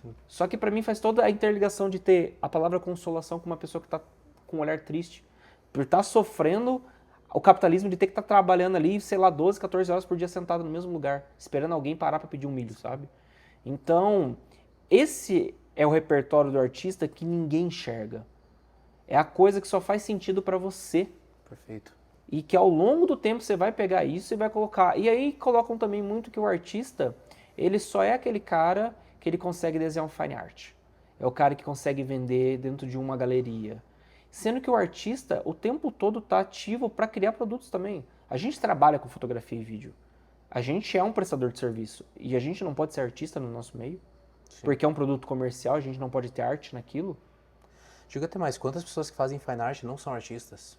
A: Sim.
B: Só que pra mim faz toda a interligação de ter a palavra consolação com uma pessoa que tá com um olhar triste, por estar sofrendo o capitalismo de ter que estar trabalhando ali, sei lá, 12, 14 horas por dia sentado no mesmo lugar, esperando alguém parar pra pedir um milho, sabe? Então, esse é o repertório do artista que ninguém enxerga. É a coisa que só faz sentido pra você.
A: Perfeito.
B: E que ao longo do tempo você vai pegar isso e vai colocar. E aí colocam também muito que o artista, ele só é aquele cara que ele consegue desenhar um fine art. É o cara que consegue vender dentro de uma galeria. Sendo que o artista o tempo todo está ativo para criar produtos também. A gente trabalha com fotografia e vídeo. A gente é um prestador de serviço. E a gente não pode ser artista no nosso meio. Sim. Porque é um produto comercial, a gente não pode ter arte naquilo.
A: Digo até mais, quantas pessoas que fazem fine art não são artistas?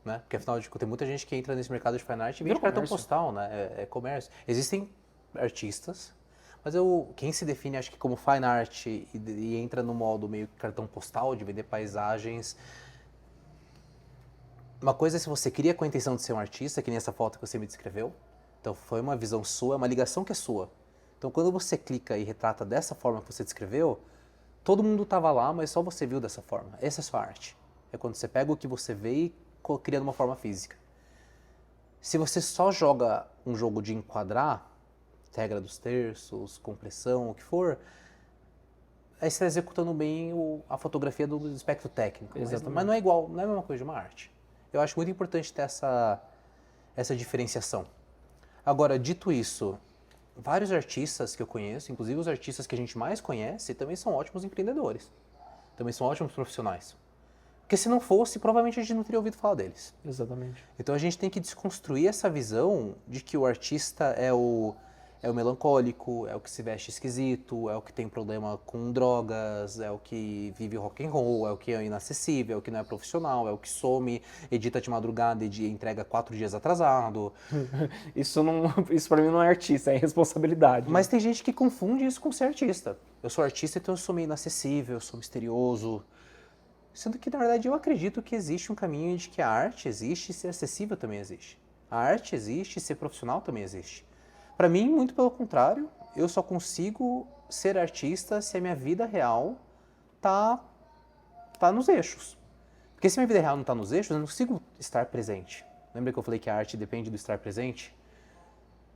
A: Né? Porque afinal de contas tem muita gente que entra nesse mercado de fine art e vende cartão postal, né? É comércio. Existem artistas, mas quem se define acho que como fine art e entra no modo meio cartão postal de vender paisagens. Uma coisa é se você cria com a intenção de ser um artista, que nem essa foto que você me descreveu. Então foi uma visão sua, uma ligação que é sua. Então quando você clica e retrata dessa forma que você descreveu, todo mundo estava lá, mas só você viu dessa forma. Essa é a sua arte. É quando você pega o que você vê e cria de uma forma física. Se você só joga um jogo de enquadrar, regra dos terços, compressão, o que for, aí você está executando bem a fotografia do espectro técnico. Mas não é igual, não é a mesma coisa de uma arte. Eu acho muito importante ter essa diferenciação. Agora, dito isso, vários artistas que eu conheço, inclusive os artistas que a gente mais conhece, também são ótimos empreendedores. Também são ótimos profissionais. Porque se não fosse, provavelmente a gente não teria ouvido falar deles.
B: Exatamente.
A: Então a gente tem que desconstruir essa visão de que o artista é o melancólico, é o que se veste esquisito, é o que tem problema com drogas, é o que vive rock and roll, é o que é inacessível, é o que não é profissional, é o que some, edita de madrugada e entrega 4 dias atrasado.
B: Isso pra mim não é artista, é responsabilidade.
A: Mas tem gente que confunde isso com ser artista. Eu sou artista, então eu sou meio inacessível, eu sou misterioso. Sendo que, na verdade, eu acredito que existe um caminho de que a arte existe e ser acessível também existe. A arte existe e ser profissional também existe. Para mim, muito pelo contrário, eu só consigo ser artista se a minha vida real tá nos eixos. Porque se minha vida real não tá nos eixos, eu não consigo estar presente. Lembra que eu falei que a arte depende do estar presente?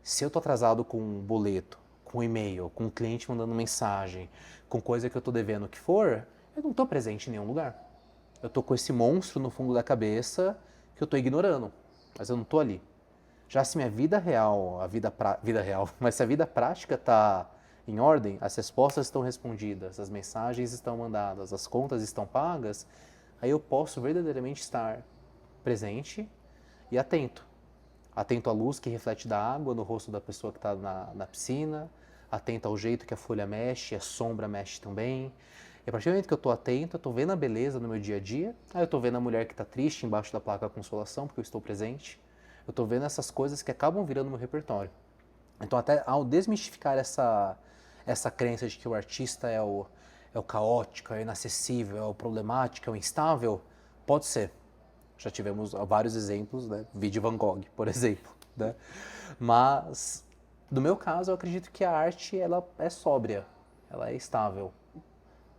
A: Se eu tô atrasado com um boleto, com um e-mail, com um cliente mandando mensagem, com coisa que eu tô devendo o que for, eu não tô presente em nenhum lugar. Eu tô com esse monstro no fundo da cabeça que eu tô ignorando, mas eu não tô ali. Já se minha vida real, vida real, mas se a vida prática tá em ordem, as respostas estão respondidas, as mensagens estão mandadas, as contas estão pagas, aí eu posso verdadeiramente estar presente e atento. Atento à luz que reflete da água no rosto da pessoa que está na piscina, atento ao jeito que a folha mexe, a sombra mexe também. E a partir do momento que eu estou atento, eu estou vendo a beleza no meu dia a dia, aí eu estou vendo a mulher que está triste embaixo da placa consolação, porque eu estou presente. Eu estou vendo essas coisas que acabam virando meu repertório. Então, até ao desmistificar essa crença de que o artista é o caótico, é o inacessível, é o problemático, é o instável, pode ser. Já tivemos vários exemplos, né? Vide Van Gogh, por exemplo. Né? Mas, no meu caso, eu acredito que a arte ela é sóbria, ela é estável.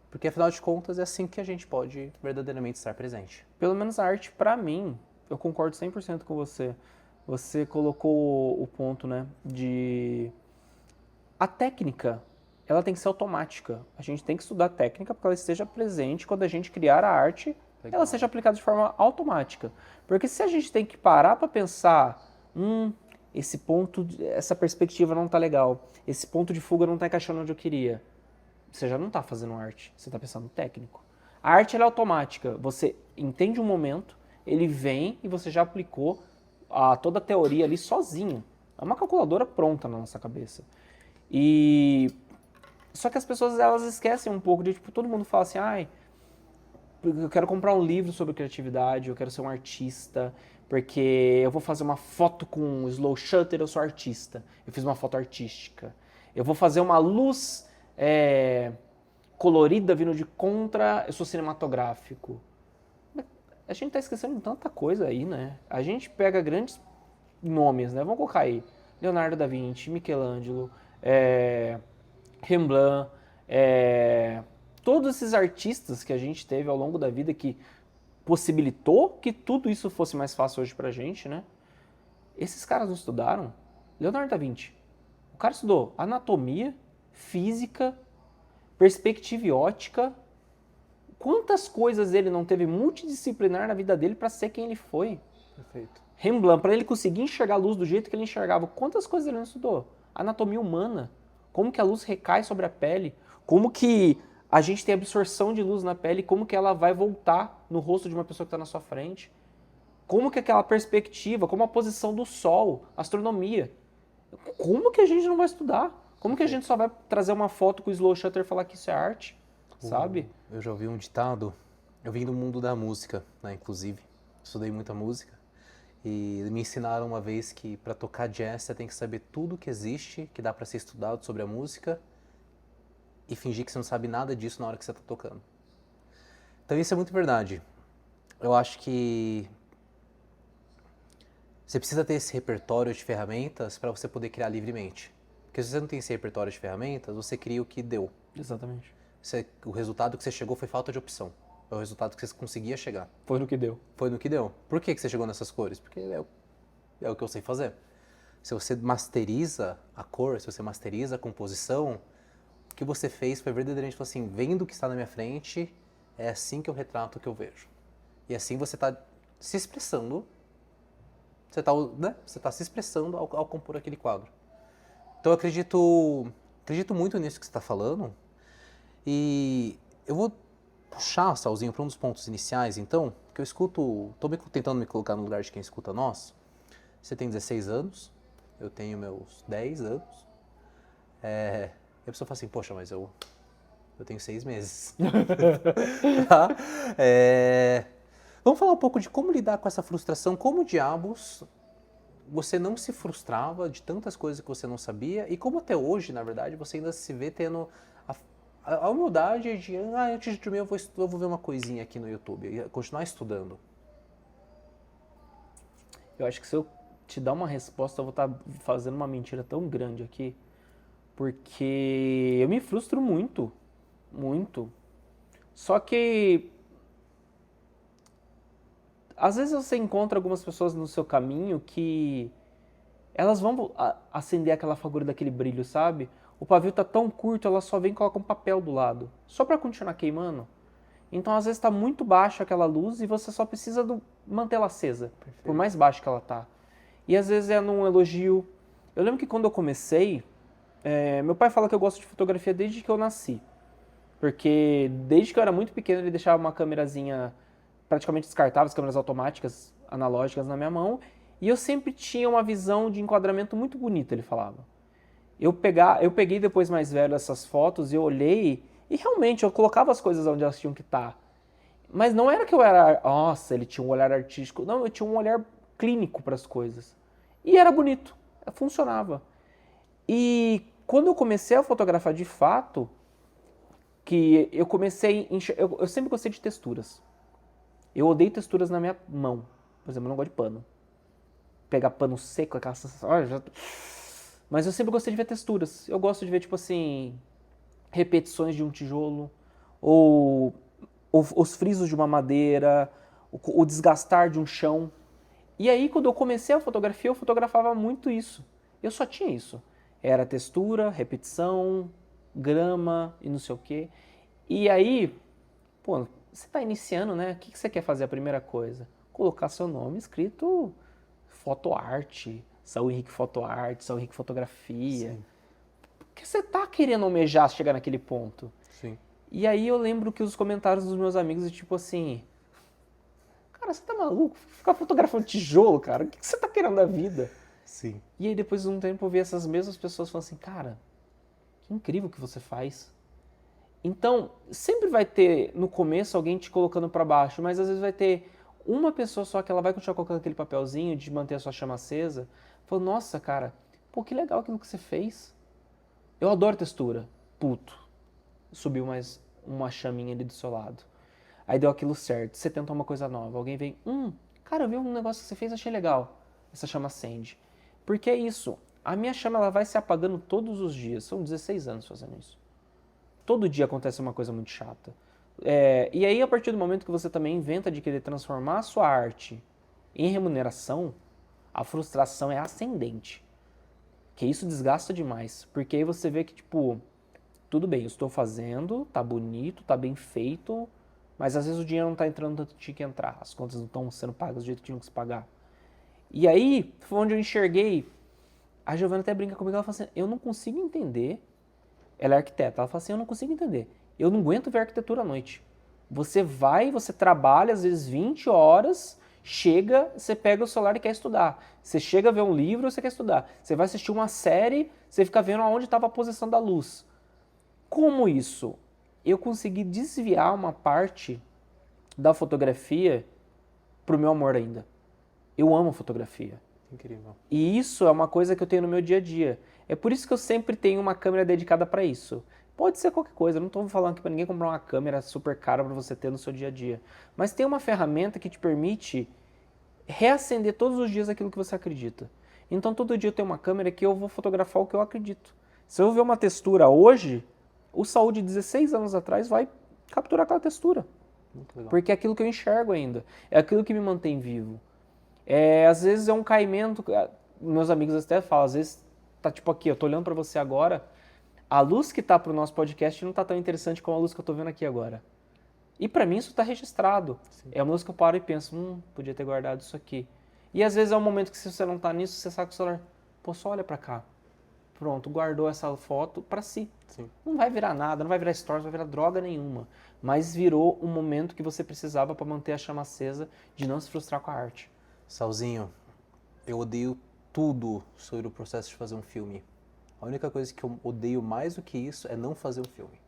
A: Porque, afinal de contas, é assim que a gente pode verdadeiramente estar presente.
B: Pelo menos a arte, pra mim, eu concordo 100% com você. Você colocou o ponto, né, de... A técnica, ela tem que ser automática. A gente tem que estudar a técnica para que ela esteja presente quando a gente criar a arte,
A: Legal.
B: ela seja aplicada de forma automática. Porque se a gente tem que parar para pensar, esse ponto, essa perspectiva não tá legal, esse ponto de fuga não tá encaixando onde eu queria, você já não tá fazendo arte, você tá pensando técnico. A arte ela é automática, você entende um momento, ele vem e você já aplicou toda a teoria ali sozinho. É uma calculadora pronta na nossa cabeça. E só que as pessoas elas esquecem um pouco de, tipo, todo mundo fala assim, eu quero comprar um livro sobre criatividade, eu quero ser um artista, porque eu vou fazer uma foto com slow shutter, eu sou artista. Eu fiz uma foto artística. Eu vou fazer uma luz colorida vindo de contra, eu sou cinematográfico. A gente tá esquecendo de tanta coisa aí, né? A gente pega grandes nomes, né? Vamos colocar aí, Leonardo da Vinci, Michelangelo, Rembrandt, todos esses artistas que a gente teve ao longo da vida que possibilitou que tudo isso fosse mais fácil hoje pra gente, né? Esses caras não estudaram? Leonardo da Vinci, o cara estudou anatomia, física, perspectiva e ótica. Quantas coisas ele não teve multidisciplinar na vida dele para ser quem ele foi?
A: Perfeito.
B: Rembrandt, para ele conseguir enxergar a luz do jeito que ele enxergava, quantas coisas ele não estudou? Anatomia humana, como que a luz recai sobre a pele, como que a gente tem absorção de luz na pele, como que ela vai voltar no rosto de uma pessoa que está na sua frente, como que aquela perspectiva, como a posição do sol, astronomia. Como que a gente não vai estudar? Como que a gente só vai trazer uma foto com o slow shutter e falar que isso é arte? Sabe?
A: Eu já ouvi um ditado, eu vim do mundo da música, né, inclusive, estudei muita música, e me ensinaram uma vez que para tocar jazz você tem que saber tudo que existe, que dá para ser estudado sobre a música, e fingir que você não sabe nada disso na hora que você está tocando. Então isso é muito verdade. Eu acho que você precisa ter esse repertório de ferramentas para você poder criar livremente. Porque se você não tem esse repertório de ferramentas, você cria o que deu.
B: Exatamente.
A: O resultado que você chegou foi falta de opção. É o resultado que você conseguia chegar.
B: Foi no que deu.
A: Foi no que deu. Por que você chegou nessas cores? Porque é o que eu sei fazer. Se você masteriza a cor, se você masteriza a composição, o que você fez foi verdadeiramente assim, vendo o que está na minha frente, é assim que eu retrato o que eu vejo. E assim você está se expressando, você está se expressando ao compor aquele quadro. Então eu acredito muito nisso que você está falando. E eu vou puxar, Salzinho, para um dos pontos iniciais, então, que eu escuto, tentando me colocar no lugar de quem escuta nós. Você tem 16 anos, eu tenho meus 10 anos. E a pessoa fala assim, poxa, mas eu tenho 6 meses. Tá? Vamos falar um pouco de como lidar com essa frustração, como diabos você não se frustrava de tantas coisas que você não sabia e como até hoje, na verdade, você ainda se vê tendo a humildade de, antes de dormir eu vou ver uma coisinha aqui no YouTube e continuar estudando.
B: Eu acho que se eu te dar uma resposta, eu vou estar fazendo uma mentira tão grande aqui, porque eu me frustro muito, muito. Só que às vezes você encontra algumas pessoas no seu caminho que elas vão acender aquela fagulha daquele brilho, sabe? O pavio tá tão curto, ela só vem e coloca um papel do lado, só pra continuar queimando. Então, às vezes, está muito baixa aquela luz e você só precisa manter ela acesa, por mais baixa que ela tá. E às vezes é num elogio. Eu lembro que quando eu comecei, meu pai fala que eu gosto de fotografia desde que eu nasci. Porque desde que eu era muito pequeno, ele deixava uma câmerazinha praticamente descartável, as câmeras automáticas, analógicas na minha mão. E eu sempre tinha uma visão de enquadramento muito bonita, ele falava. Eu peguei depois mais velho essas fotos e eu olhei e realmente eu colocava as coisas onde elas tinham que estar. Mas não era que eu era, nossa, ele tinha um olhar artístico. Não, eu tinha um olhar clínico para as coisas. E era bonito, funcionava. E quando eu comecei a fotografar de fato, que eu comecei, eu sempre gostei de texturas. Eu odeio texturas na minha mão. Por exemplo, eu não gosto de pano. Pegar pano seco, aquela sensação. Mas eu sempre gostei de ver texturas. Eu gosto de ver, tipo assim, repetições de um tijolo, ou os frisos de uma madeira, o desgastar de um chão. E aí, quando eu comecei a fotografia, eu fotografava muito isso. Eu só tinha isso. Era textura, repetição, grama e não sei o quê. E aí, pô, você está iniciando, né? O que você quer fazer a primeira coisa? Colocar seu nome escrito fotoarte, Saul Henrique Fotoarte, Saul Henrique Fotografia. Sim. Porque você tá querendo almejar chegar naquele ponto.
A: Sim.
B: E aí eu lembro que os comentários dos meus amigos, tipo assim, cara, você tá maluco? Ficar fotografando tijolo, cara? O que você tá querendo da vida?
A: Sim.
B: E aí depois de um tempo eu vi essas mesmas pessoas falando assim, cara, que incrível que você faz. Então, sempre vai ter no começo alguém te colocando para baixo, mas às vezes vai ter uma pessoa só que ela vai continuar colocando aquele papelzinho de manter a sua chama acesa. Falou, nossa, cara, pô, que legal aquilo que você fez. Eu adoro textura. Puto. Subiu mais uma chaminha ali do seu lado. Aí deu aquilo certo. Você tenta uma coisa nova. Alguém vem, cara, eu vi um negócio que você fez, achei legal. Essa chama acende. Porque é isso. A minha chama ela vai se apagando todos os dias. São 16 anos fazendo isso. Todo dia acontece uma coisa muito chata. E aí, a partir do momento que você também inventa de querer transformar a sua arte em remuneração, a frustração é ascendente. Que isso desgasta demais. Porque aí você vê que, tipo, tudo bem, eu estou fazendo, tá bonito, tá bem feito, mas às vezes o dinheiro não tá entrando tanto que tinha que entrar. As contas não estão sendo pagas do jeito que tinham que se pagar. E aí, foi onde eu enxerguei. A Giovana até brinca comigo, ela fala assim, eu não consigo entender. Ela é arquiteta, ela fala assim, eu não consigo entender. Eu não aguento ver arquitetura à noite. Você vai, você trabalha às vezes 20 horas, chega, você pega o celular e quer estudar. Você chega a ver um livro, você quer estudar. Você vai assistir uma série, você fica vendo aonde estava a posição da luz. Como isso? Eu consegui desviar uma parte da fotografia pro meu amor ainda. Eu amo fotografia.
A: Incrível.
B: E isso é uma coisa que eu tenho no meu dia a dia. É por isso que eu sempre tenho uma câmera dedicada para isso. Pode ser qualquer coisa, eu não estou falando aqui para ninguém comprar uma câmera super cara para você ter no seu dia a dia. Mas tem uma ferramenta que te permite reacender todos os dias aquilo que você acredita. Então todo dia eu tenho uma câmera que eu vou fotografar o que eu acredito. Se eu ver uma textura hoje, o Saul de 16 anos atrás vai capturar aquela textura.
A: Muito legal.
B: Porque é aquilo que eu enxergo ainda. É aquilo que me mantém vivo. Às vezes é um caimento, meus amigos até falam, às vezes tá tipo aqui, eu tô olhando pra você agora, a luz que tá pro nosso podcast não tá tão interessante como a luz que eu tô vendo aqui agora. E pra mim isso tá registrado. Sim. É uma luz que eu paro e penso, podia ter guardado isso aqui. E às vezes é um momento que se você não tá nisso, você saca o celular, pô, só olha pra cá. Pronto, guardou essa foto pra si.
A: Sim.
B: Não vai virar nada, não vai virar stories, não vai virar droga nenhuma. Mas virou um momento que você precisava pra manter a chama acesa de não se frustrar com a arte.
A: Salzinho, eu odeio tudo sobre o processo de fazer um filme. A única coisa que eu odeio mais do que isso é não fazer um filme.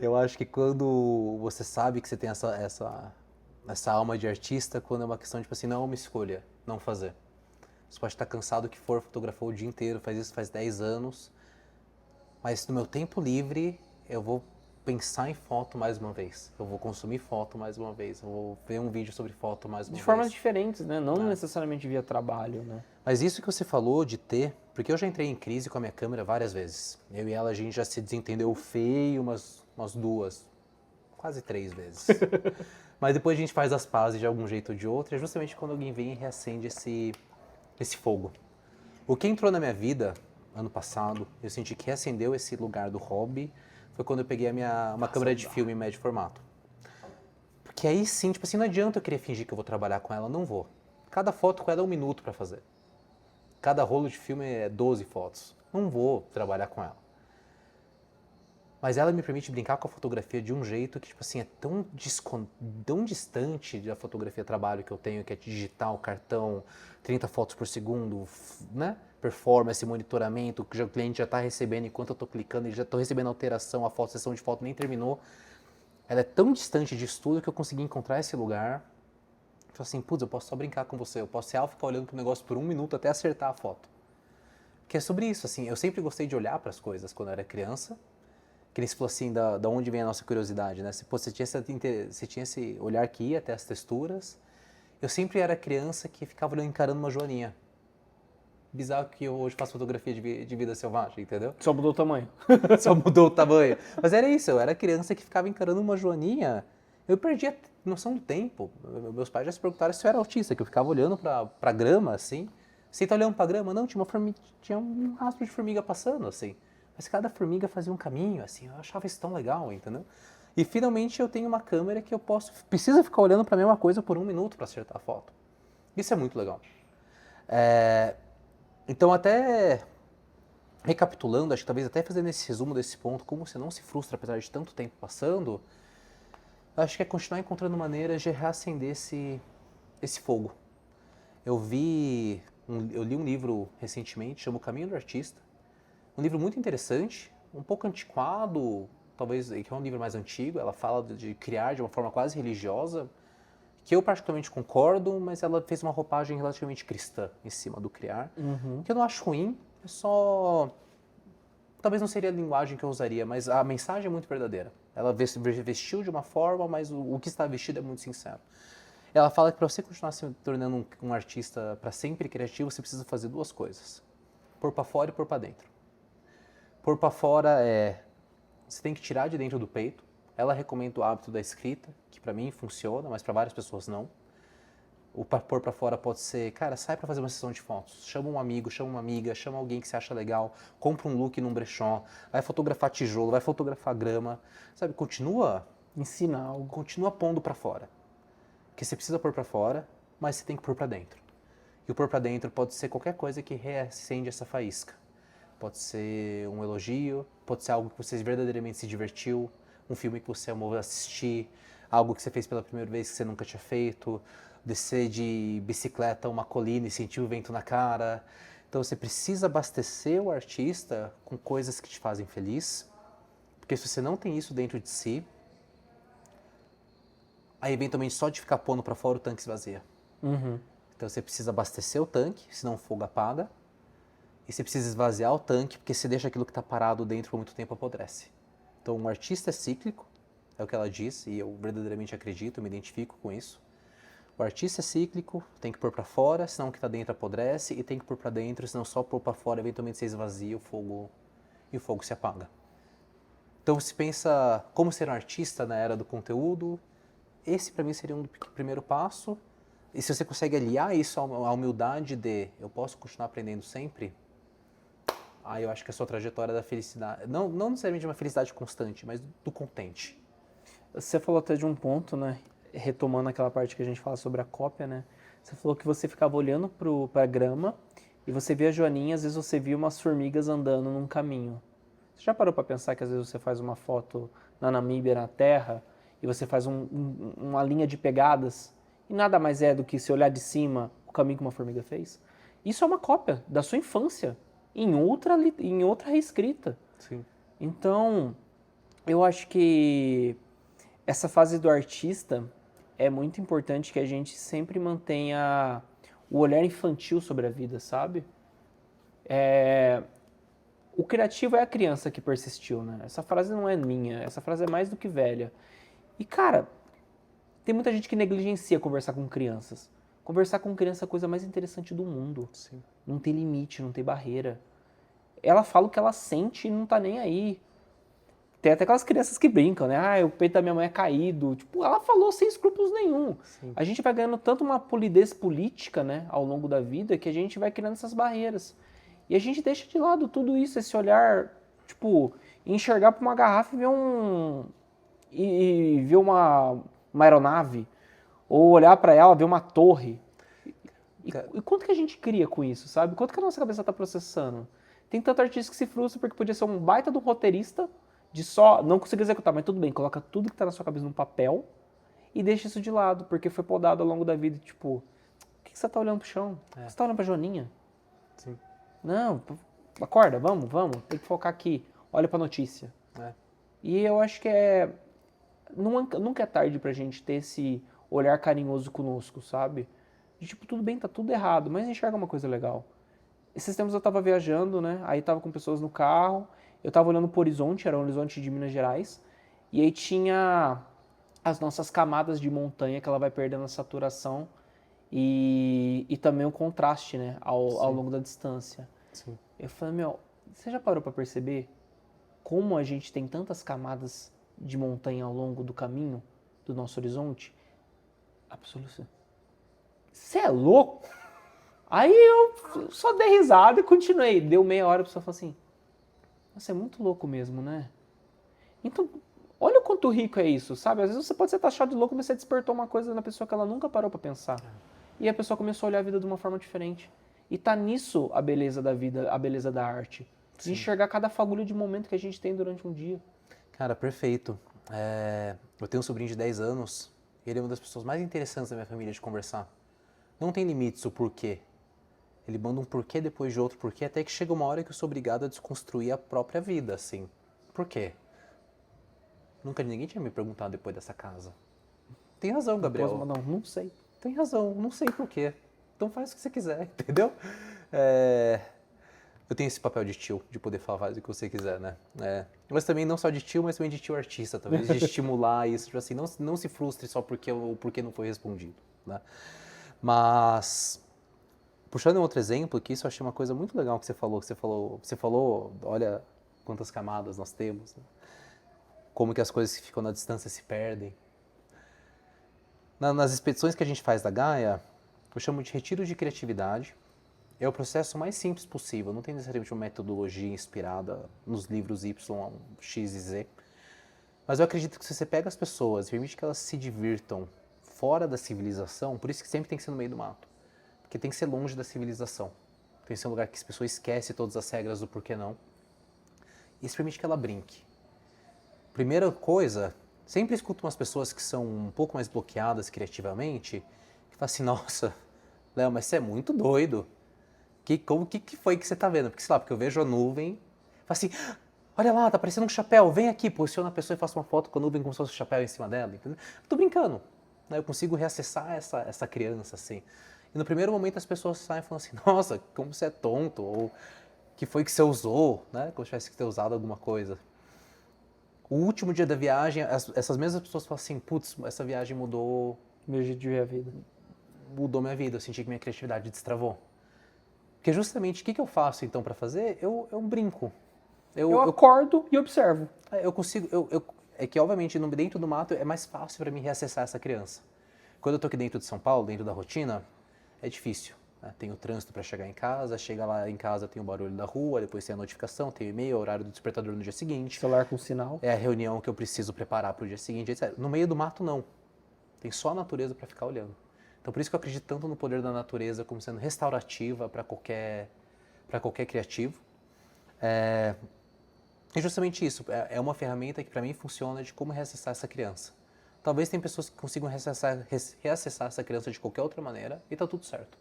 A: Eu acho que quando você sabe que você tem essa alma de artista, quando é uma questão de, tipo assim, não é uma escolha, não fazer. Você pode estar cansado que for, fotografou o dia inteiro, faz isso faz 10 anos, mas no meu tempo livre eu vou pensar em foto mais uma vez. Eu vou consumir foto mais uma vez. Eu vou ver um vídeo sobre foto mais uma vez.
B: De formas diferentes, né? Não necessariamente via trabalho, né?
A: Mas isso que você falou de ter... Porque eu já entrei em crise com a minha câmera várias vezes. Eu e ela, a gente já se desentendeu feio umas 2, quase 3 vezes. Mas depois a gente faz as pazes de algum jeito ou de outro. É justamente quando alguém vem e reacende esse fogo. O que entrou na minha vida ano passado, eu senti que reacendeu esse lugar do hobby, foi quando eu peguei uma câmera de filme em médio formato. Porque aí sim, tipo assim, não adianta eu querer fingir que eu vou trabalhar com ela, não vou. Cada foto com ela é 1 minuto para fazer. Cada rolo de filme é 12 fotos. Não vou trabalhar com ela. Mas ela me permite brincar com a fotografia de um jeito que, tipo assim, é tão distante da fotografia trabalho que eu tenho, que é digital, cartão, 30 fotos por segundo, né? Performance, monitoramento, que o cliente já está recebendo enquanto eu estou clicando, e já estou recebendo alteração, a sessão de foto nem terminou. Ela é tão distante disso tudo que eu consegui encontrar esse lugar. Tipo assim, putz, eu posso só brincar com você, eu posso ser ficar olhando pro negócio por 1 minuto até acertar a foto. Que é sobre isso, assim, eu sempre gostei de olhar para as coisas quando eu era criança. Que ele falou assim, da onde vem a nossa curiosidade, né? Você tinha esse olhar que ia até as texturas. Eu sempre era criança que ficava olhando, encarando uma joaninha. Bizarro que eu hoje faço fotografia de vida selvagem, entendeu?
B: Só mudou o tamanho.
A: Só mudou o tamanho. Mas era isso, eu era criança que ficava encarando uma joaninha. Eu perdi a noção do tempo. Meus pais já se perguntaram se eu era autista, que eu ficava olhando pra grama, assim. Você tá olhando pra grama? Não, tinha um rastro de formiga passando, assim. Mas cada formiga fazia um caminho, assim, eu achava isso tão legal, entendeu? E finalmente eu tenho uma câmera que preciso ficar olhando para a mesma coisa por 1 minuto para acertar a foto. Isso é muito legal. Então até recapitulando, acho que talvez até fazendo esse resumo desse ponto, como você não se frustra apesar de tanto tempo passando, acho que é continuar encontrando maneiras de reacender esse fogo. Eu li um livro recentemente, chama O Caminho do Artista. Um livro muito interessante, um pouco antiquado, talvez que é um livro mais antigo. Ela fala de criar de uma forma quase religiosa, que eu particularmente concordo, mas ela fez uma roupagem relativamente cristã em cima do criar, que eu não acho ruim, é só... Talvez não seria a linguagem que eu usaria, mas a mensagem é muito verdadeira. Ela vestiu de uma forma, mas o que está vestido é muito sincero. Ela fala que para você continuar se tornando um artista para sempre criativo, você precisa fazer 2 coisas. Pôr para fora e pôr para dentro. Pôr para fora você tem que tirar de dentro do peito. Ela recomenda o hábito da escrita, que para mim funciona, mas para várias pessoas não. O pôr para fora pode ser, cara, sai para fazer uma sessão de fotos. Chama um amigo, chama uma amiga, chama alguém que você acha legal, compra um look num brechó, vai fotografar tijolo, vai fotografar grama, sabe?
B: Ensina algo.
A: Continua pondo para fora. Porque você precisa pôr para fora, mas você tem que pôr para dentro. E o pôr para dentro pode ser qualquer coisa que reacende essa faísca. Pode ser um elogio, pode ser algo que você verdadeiramente se divertiu, um filme que você amou assistir, algo que você fez pela primeira vez que você nunca tinha feito, descer de bicicleta uma colina e sentir o vento na cara. Então você precisa abastecer o artista com coisas que te fazem feliz, porque se você não tem isso dentro de si, aí eventualmente só de ficar pondo para fora o tanque esvazia. Então você precisa abastecer o tanque, senão o fogo apaga. E você precisa esvaziar o tanque, porque se deixa aquilo que está parado dentro por muito tempo apodrece. Então, um artista é cíclico, é o que ela diz, e eu verdadeiramente acredito, eu me identifico com isso. O artista é cíclico, tem que pôr para fora, senão o que está dentro apodrece, e tem que pôr para dentro, senão só pôr para fora, eventualmente você esvazia e o fogo se apaga. Então, se pensa como ser um artista na era do conteúdo, esse para mim seria um primeiro passo. E se você consegue aliar isso à humildade de eu posso continuar aprendendo sempre, aí eu acho que a sua trajetória da felicidade, não necessariamente de uma felicidade constante, mas do contente.
B: Você falou até de um ponto, né? Retomando aquela parte que a gente fala sobre a cópia, né? Você falou que você ficava olhando pra grama e você via a joaninha, às vezes você via umas formigas andando num caminho. Você já parou para pensar que às vezes você faz uma foto na Namíbia, na terra, e você faz uma linha de pegadas, e nada mais é do que se olhar de cima o caminho que uma formiga fez? Isso é uma cópia da sua infância, em outra reescrita.
A: Sim.
B: Então, eu acho que essa fase do artista é muito importante que a gente sempre mantenha o olhar infantil sobre a vida, sabe? O criativo é a criança que persistiu, né? Essa frase não é minha, essa frase é mais do que velha. E, cara, tem muita gente que negligencia conversar com crianças. Conversar com criança é a coisa mais interessante do mundo.
A: Sim.
B: Não tem limite, não tem barreira. Ela fala o que ela sente e não tá nem aí. Tem até aquelas crianças que brincam, né? Ah, o peito da minha mãe é caído. Tipo, ela falou sem escrúpulos nenhum.
A: Sim.
B: A gente vai ganhando tanto uma polidez política, né, ao longo da vida, que a gente vai criando essas barreiras. E a gente deixa de lado tudo isso, esse olhar, tipo, e enxergar para uma garrafa e ver e ver uma aeronave, ou olhar para ela, ver uma torre. E quanto que a gente cria com isso, sabe? Quanto que a nossa cabeça está processando? Tem tanto artista que se frustra porque podia ser um baita de um roteirista de só não conseguir executar, mas tudo bem, coloca tudo que está na sua cabeça num papel e deixa isso de lado, porque foi podado ao longo da vida, tipo, o que você tá olhando pro chão? Você tá olhando pra Joaninha?
A: Sim.
B: Não, acorda, vamos, tem que focar aqui. Olha pra notícia. E eu acho que nunca é tarde pra gente ter esse olhar carinhoso conosco, sabe? De tipo, tudo bem, tá tudo errado, mas enxerga uma coisa legal. Esses tempos eu tava viajando, né? Aí tava com pessoas no carro, eu tava olhando pro horizonte, era um horizonte de Minas Gerais, e aí tinha as nossas camadas de montanha que ela vai perdendo a saturação e também o contraste, né, ao longo da distância.
A: Sim.
B: Eu falei, você já parou para perceber como a gente tem tantas camadas de montanha ao longo do caminho do nosso horizonte? Absoluta. Você é louco? Aí eu só dei risada e continuei. Deu meia hora, a pessoa falou assim, você é muito louco mesmo, né? Então, olha o quanto rico é isso, sabe? Às vezes você pode ser taxado de louco, mas você despertou uma coisa na pessoa que ela nunca parou pra pensar. E a pessoa começou a olhar a vida de uma forma diferente. E tá nisso a beleza da vida, a beleza da arte. De enxergar cada fagulha de momento que a gente tem durante um dia.
A: Cara, perfeito. Eu tenho um sobrinho de 10 anos, ele é uma das pessoas mais interessantes da minha família de conversar. Não tem limites o porquê. Ele manda um porquê depois de outro porquê, até que chega uma hora que eu sou obrigado a desconstruir a própria vida, assim. Por quê? Nunca ninguém tinha me perguntado depois dessa casa. Tem razão, Gabriel.
B: Não sei.
A: Tem razão, não sei porquê. Então faz o que você quiser, entendeu? Eu tenho esse papel de tio, de poder falar faz o que você quiser, né? Mas também não só de tio, mas também de tio artista, talvez, de estimular isso, tipo assim, não se frustre só porque não foi respondido, né? Mas, puxando um outro exemplo aqui, isso eu achei uma coisa muito legal que você falou, olha quantas camadas nós temos, né? Como que as coisas que ficam na distância se perdem. Nas expedições que a gente faz da Gaia, eu chamo de retiro de criatividade. É o processo mais simples possível, não tem necessariamente uma metodologia inspirada nos livros Y, X e Z. Mas eu acredito que se você pega as pessoas e permite que elas se divirtam fora da civilização, por isso que sempre tem que ser no meio do mato. Porque tem que ser longe da civilização. Tem que ser um lugar que as pessoas esquecem todas as regras do porquê não. Isso permite que ela brinque. Primeira coisa, sempre escuto umas pessoas que são um pouco mais bloqueadas criativamente, que falam assim, nossa, Léo, mas você é muito doido. O que foi que você tá vendo? Porque, sei lá, porque eu vejo a nuvem, falo assim, olha lá, tá parecendo um chapéu, vem aqui, posiciona a pessoa e faço uma foto com a nuvem como se fosse um chapéu em cima dela, entendeu? Eu tô brincando, né? Eu consigo reacessar essa criança, assim. E no primeiro momento as pessoas saem falando assim, nossa, como você é tonto, ou que foi que você usou, né? Como se tivesse que ter usado alguma coisa. O último dia da viagem, essas mesmas pessoas falam assim, putz, essa viagem mudou...
B: Meu jeito de ver a vida.
A: Mudou minha vida, eu senti que minha criatividade destravou. Porque justamente, o que eu faço então para fazer? Eu brinco.
B: Eu acordo e observo.
A: Eu consigo... é que, obviamente, dentro do mato é mais fácil para mim reacessar essa criança. Quando eu tô aqui dentro de São Paulo, dentro da rotina, é difícil. Né? Tem o trânsito para chegar em casa, chega lá em casa, tem o barulho da rua, depois tem a notificação, tem o e-mail, o horário do despertador no dia seguinte.
B: Celular com sinal.
A: É a reunião que eu preciso preparar para o dia seguinte, etc. No meio do mato, não. Tem só a natureza para ficar olhando. Então, por isso que eu acredito tanto no poder da natureza como sendo restaurativa para qualquer criativo. É justamente isso. É uma ferramenta que, para mim, funciona de como reacessar essa criança. Talvez tem pessoas que consigam reacessar essa criança de qualquer outra maneira e tá tudo certo.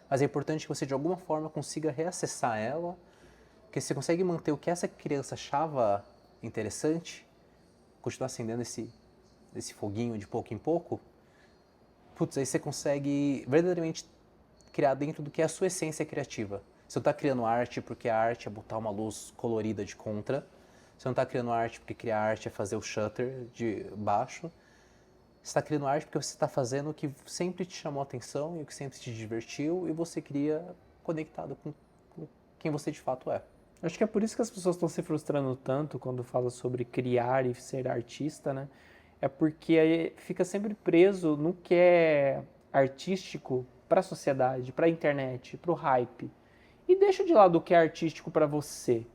A: Mas é importante que você, de alguma forma, consiga reacessar ela, porque você consegue manter o que essa criança achava interessante, continuar acendendo esse foguinho de pouco em pouco, putz, aí você consegue verdadeiramente criar dentro do que é a sua essência criativa. Você não está criando arte porque a arte é botar uma luz colorida de contra. Você não está criando arte porque criar arte é fazer o shutter de baixo. Você está criando arte porque você está fazendo o que sempre te chamou a atenção e o que sempre te divertiu e você cria conectado com quem você de fato é.
B: Acho que é por isso que as pessoas estão se frustrando tanto quando falam sobre criar e ser artista, né? É porque aí fica sempre preso no que é artístico para a sociedade, para a internet, para o hype. E deixa de lado o que é artístico para você.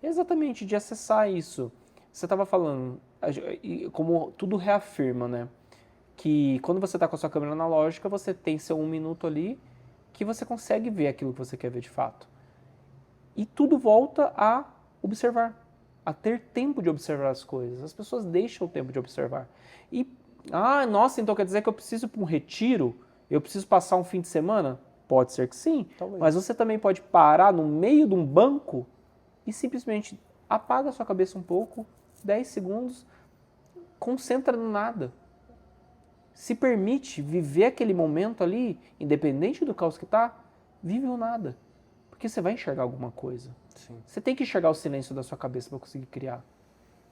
B: Exatamente, de acessar isso. Você estava falando, como tudo reafirma, né? Que quando você está com a sua câmera analógica, você tem seu 1 minuto ali que você consegue ver aquilo que você quer ver de fato. E tudo volta a observar, a ter tempo de observar as coisas. As pessoas deixam o tempo de observar. E, nossa, então quer dizer que eu preciso ir para um retiro? Eu preciso passar um fim de semana? Pode ser que sim,
A: Talvez.
B: mas você também pode parar no meio de um banco e simplesmente apaga a sua cabeça um pouco, 10 segundos, concentra no nada. Se permite viver aquele momento ali, independente do caos que tá, vive o nada. Porque você vai enxergar alguma coisa.
A: Sim.
B: Você tem que enxergar o silêncio da sua cabeça para conseguir criar.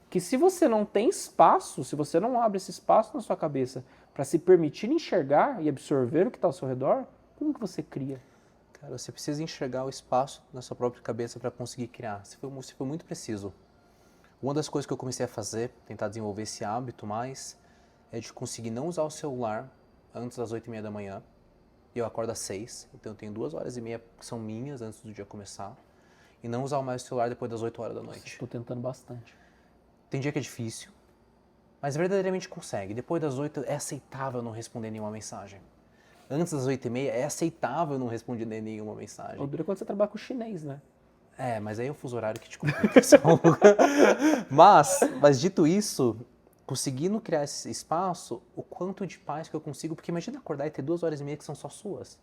B: Que se você não tem espaço, se você não abre esse espaço na sua cabeça para se permitir enxergar e absorver o que está ao seu redor, como que você cria?
A: Cara, você precisa enxergar o espaço na sua própria cabeça para conseguir criar. Você foi muito preciso. Uma das coisas que eu comecei a fazer, tentar desenvolver esse hábito mais, é de conseguir não usar o celular antes das 8h30 da manhã. Eu acordo às 6, então eu tenho 2h30 que são minhas antes do dia começar. E não usar mais o celular depois das 8 horas da noite.
B: Estou tentando bastante.
A: Tem dia que é difícil, mas verdadeiramente consegue. Depois das 8 é aceitável não responder nenhuma mensagem. Antes das 8h30 é aceitável não responder nenhuma mensagem.
B: O duro é quando você trabalha com chinês, né?
A: Mas aí é o fuso horário que te complica. mas dito isso, conseguindo criar esse espaço, o quanto de paz que eu consigo, porque imagina acordar e ter 2h30 que são só suas.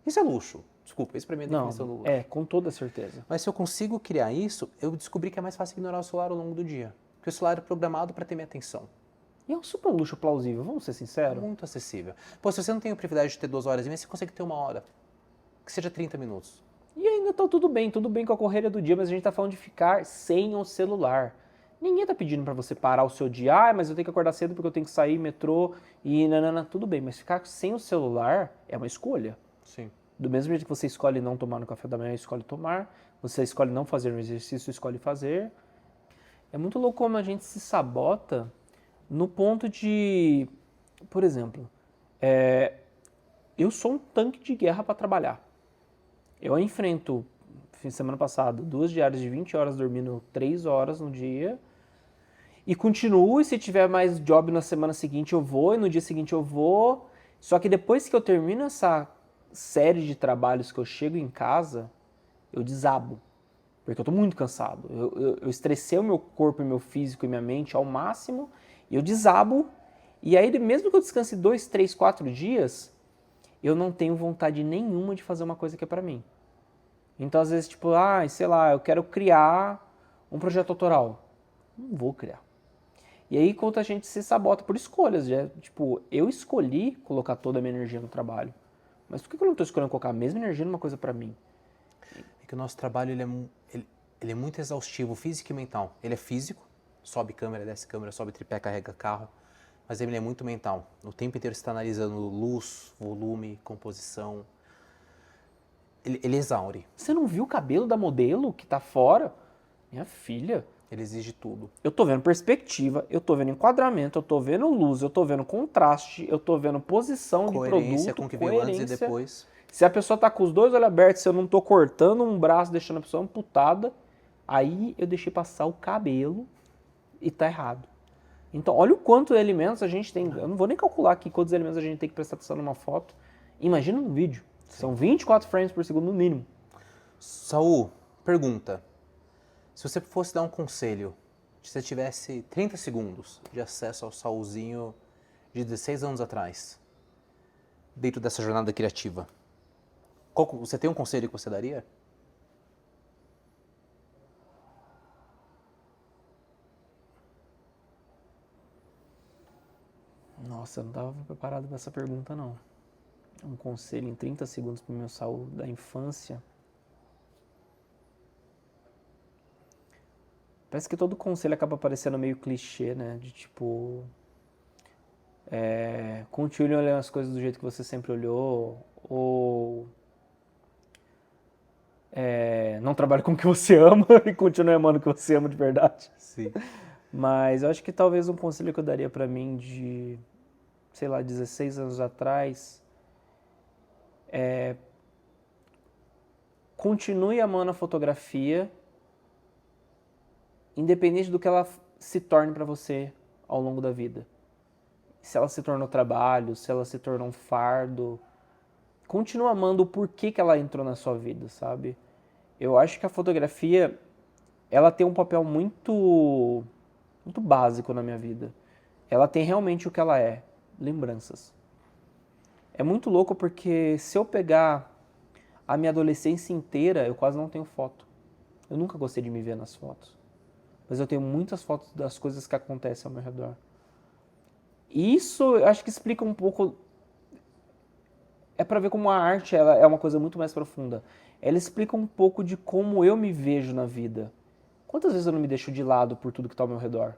A: Isso é luxo. Desculpa, isso pra mim é a definição do luxo.
B: Com toda certeza.
A: Mas se eu consigo criar isso, eu descobri que é mais fácil ignorar o celular ao longo do dia. Porque o celular é programado para ter minha atenção.
B: E é um super luxo plausível, vamos ser sinceros?
A: Muito acessível. Pô, se você não tem o privilégio de ter 2h30, você consegue ter 1 hora. Que seja 30 minutos.
B: E ainda tá tudo bem com a correria do dia, mas a gente tá falando de ficar sem o celular. Ninguém tá pedindo pra você parar o seu dia, mas eu tenho que acordar cedo porque eu tenho que sair, metrô e nanana, tudo bem. Mas ficar sem o celular é uma escolha.
A: Sim.
B: Do mesmo jeito que você escolhe não tomar no café da manhã, escolhe tomar. Você escolhe não fazer um exercício, escolhe fazer. É muito louco como a gente se sabota no ponto de, por exemplo, eu sou um tanque de guerra para trabalhar. Eu enfrento, semana passada, 2 diárias de 20 horas dormindo 3 horas no dia. E continuo, e se tiver mais job na semana seguinte eu vou, e no dia seguinte eu vou. Só que depois que eu termino essa série de trabalhos que eu chego em casa, eu desabo. Porque eu tô muito cansado. Eu estressei o meu corpo, meu físico e minha mente ao máximo, e eu desabo. E aí, mesmo que eu descanse 2, 3, 4 dias, eu não tenho vontade nenhuma de fazer uma coisa que é pra mim. Então, às vezes, tipo, sei lá, eu quero criar um projeto autoral. Não vou criar. E aí, quando a gente se sabota por escolhas, tipo, eu escolhi colocar toda a minha energia no trabalho. Mas por que eu não estou escolhendo colocar a mesma energia numa coisa pra mim?
A: É que o nosso trabalho ele é muito exaustivo, físico e mental. Ele é físico, sobe câmera, desce câmera, sobe tripé, carrega carro. Mas ele é muito mental. O tempo inteiro você está analisando luz, volume, composição. Ele exaure.
B: Você não viu o cabelo da modelo que tá fora? Minha filha.
A: Ele exige tudo.
B: Eu tô vendo perspectiva, eu tô vendo enquadramento, eu tô vendo luz, eu tô vendo contraste, eu tô vendo posição de produto,
A: Coerência com o que veio antes e depois.
B: Se a pessoa tá com os dois olhos abertos, se eu não tô cortando um braço, deixando a pessoa amputada, aí eu deixei passar o cabelo e tá errado. Então, olha o quanto de elementos a gente tem. Eu não vou nem calcular aqui quantos elementos a gente tem que prestar atenção numa foto. Imagina num vídeo. São 24 frames por segundo no mínimo.
A: Saul, pergunta. Se você fosse dar um conselho, se você tivesse 30 segundos de acesso ao Saulzinho de 16 anos atrás, dentro dessa jornada criativa, você tem um conselho que você daria?
B: Nossa, eu não estava preparado para essa pergunta, não. Um conselho em 30 segundos para o meu Saul da infância. Parece que todo conselho acaba parecendo meio clichê, né? De tipo... continue olhando as coisas do jeito que você sempre olhou. Ou... não trabalhe com o que você ama e continue amando o que você ama de verdade.
A: Sim.
B: Mas eu acho que talvez um conselho que eu daria pra mim de, sei lá, 16 anos atrás continue amando a fotografia, independente do que ela se torne para você ao longo da vida. Se ela se tornou trabalho, se ela se tornou um fardo, continua amando o porquê que ela entrou na sua vida, sabe? Eu acho que a fotografia, ela tem um papel muito básico na minha vida. Ela tem realmente o que ela é, lembranças. É muito louco porque se eu pegar a minha adolescência inteira, eu quase não tenho foto. Eu nunca gostei de me ver nas fotos. Mas eu tenho muitas fotos das coisas que acontecem ao meu redor. E isso eu acho que explica um pouco. É pra ver como a arte ela é uma coisa muito mais profunda. Ela explica um pouco de como eu me vejo na vida. Quantas vezes eu não me deixo de lado por tudo que está ao meu redor?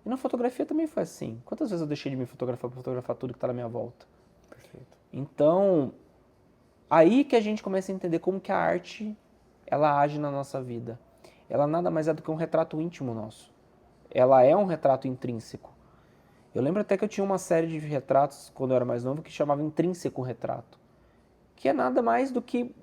B: E na fotografia também foi assim. Quantas vezes eu deixei de me fotografar para fotografar tudo que está na minha volta?
A: Perfeito.
B: Então, aí que a gente começa a entender como que a arte ela age na nossa vida. Ela nada mais é do que um retrato íntimo nosso. Ela é um retrato intrínseco. Eu lembro até que eu tinha uma série de retratos, quando eu era mais novo, que chamava Intrínseco Retrato. Que é nada mais do que,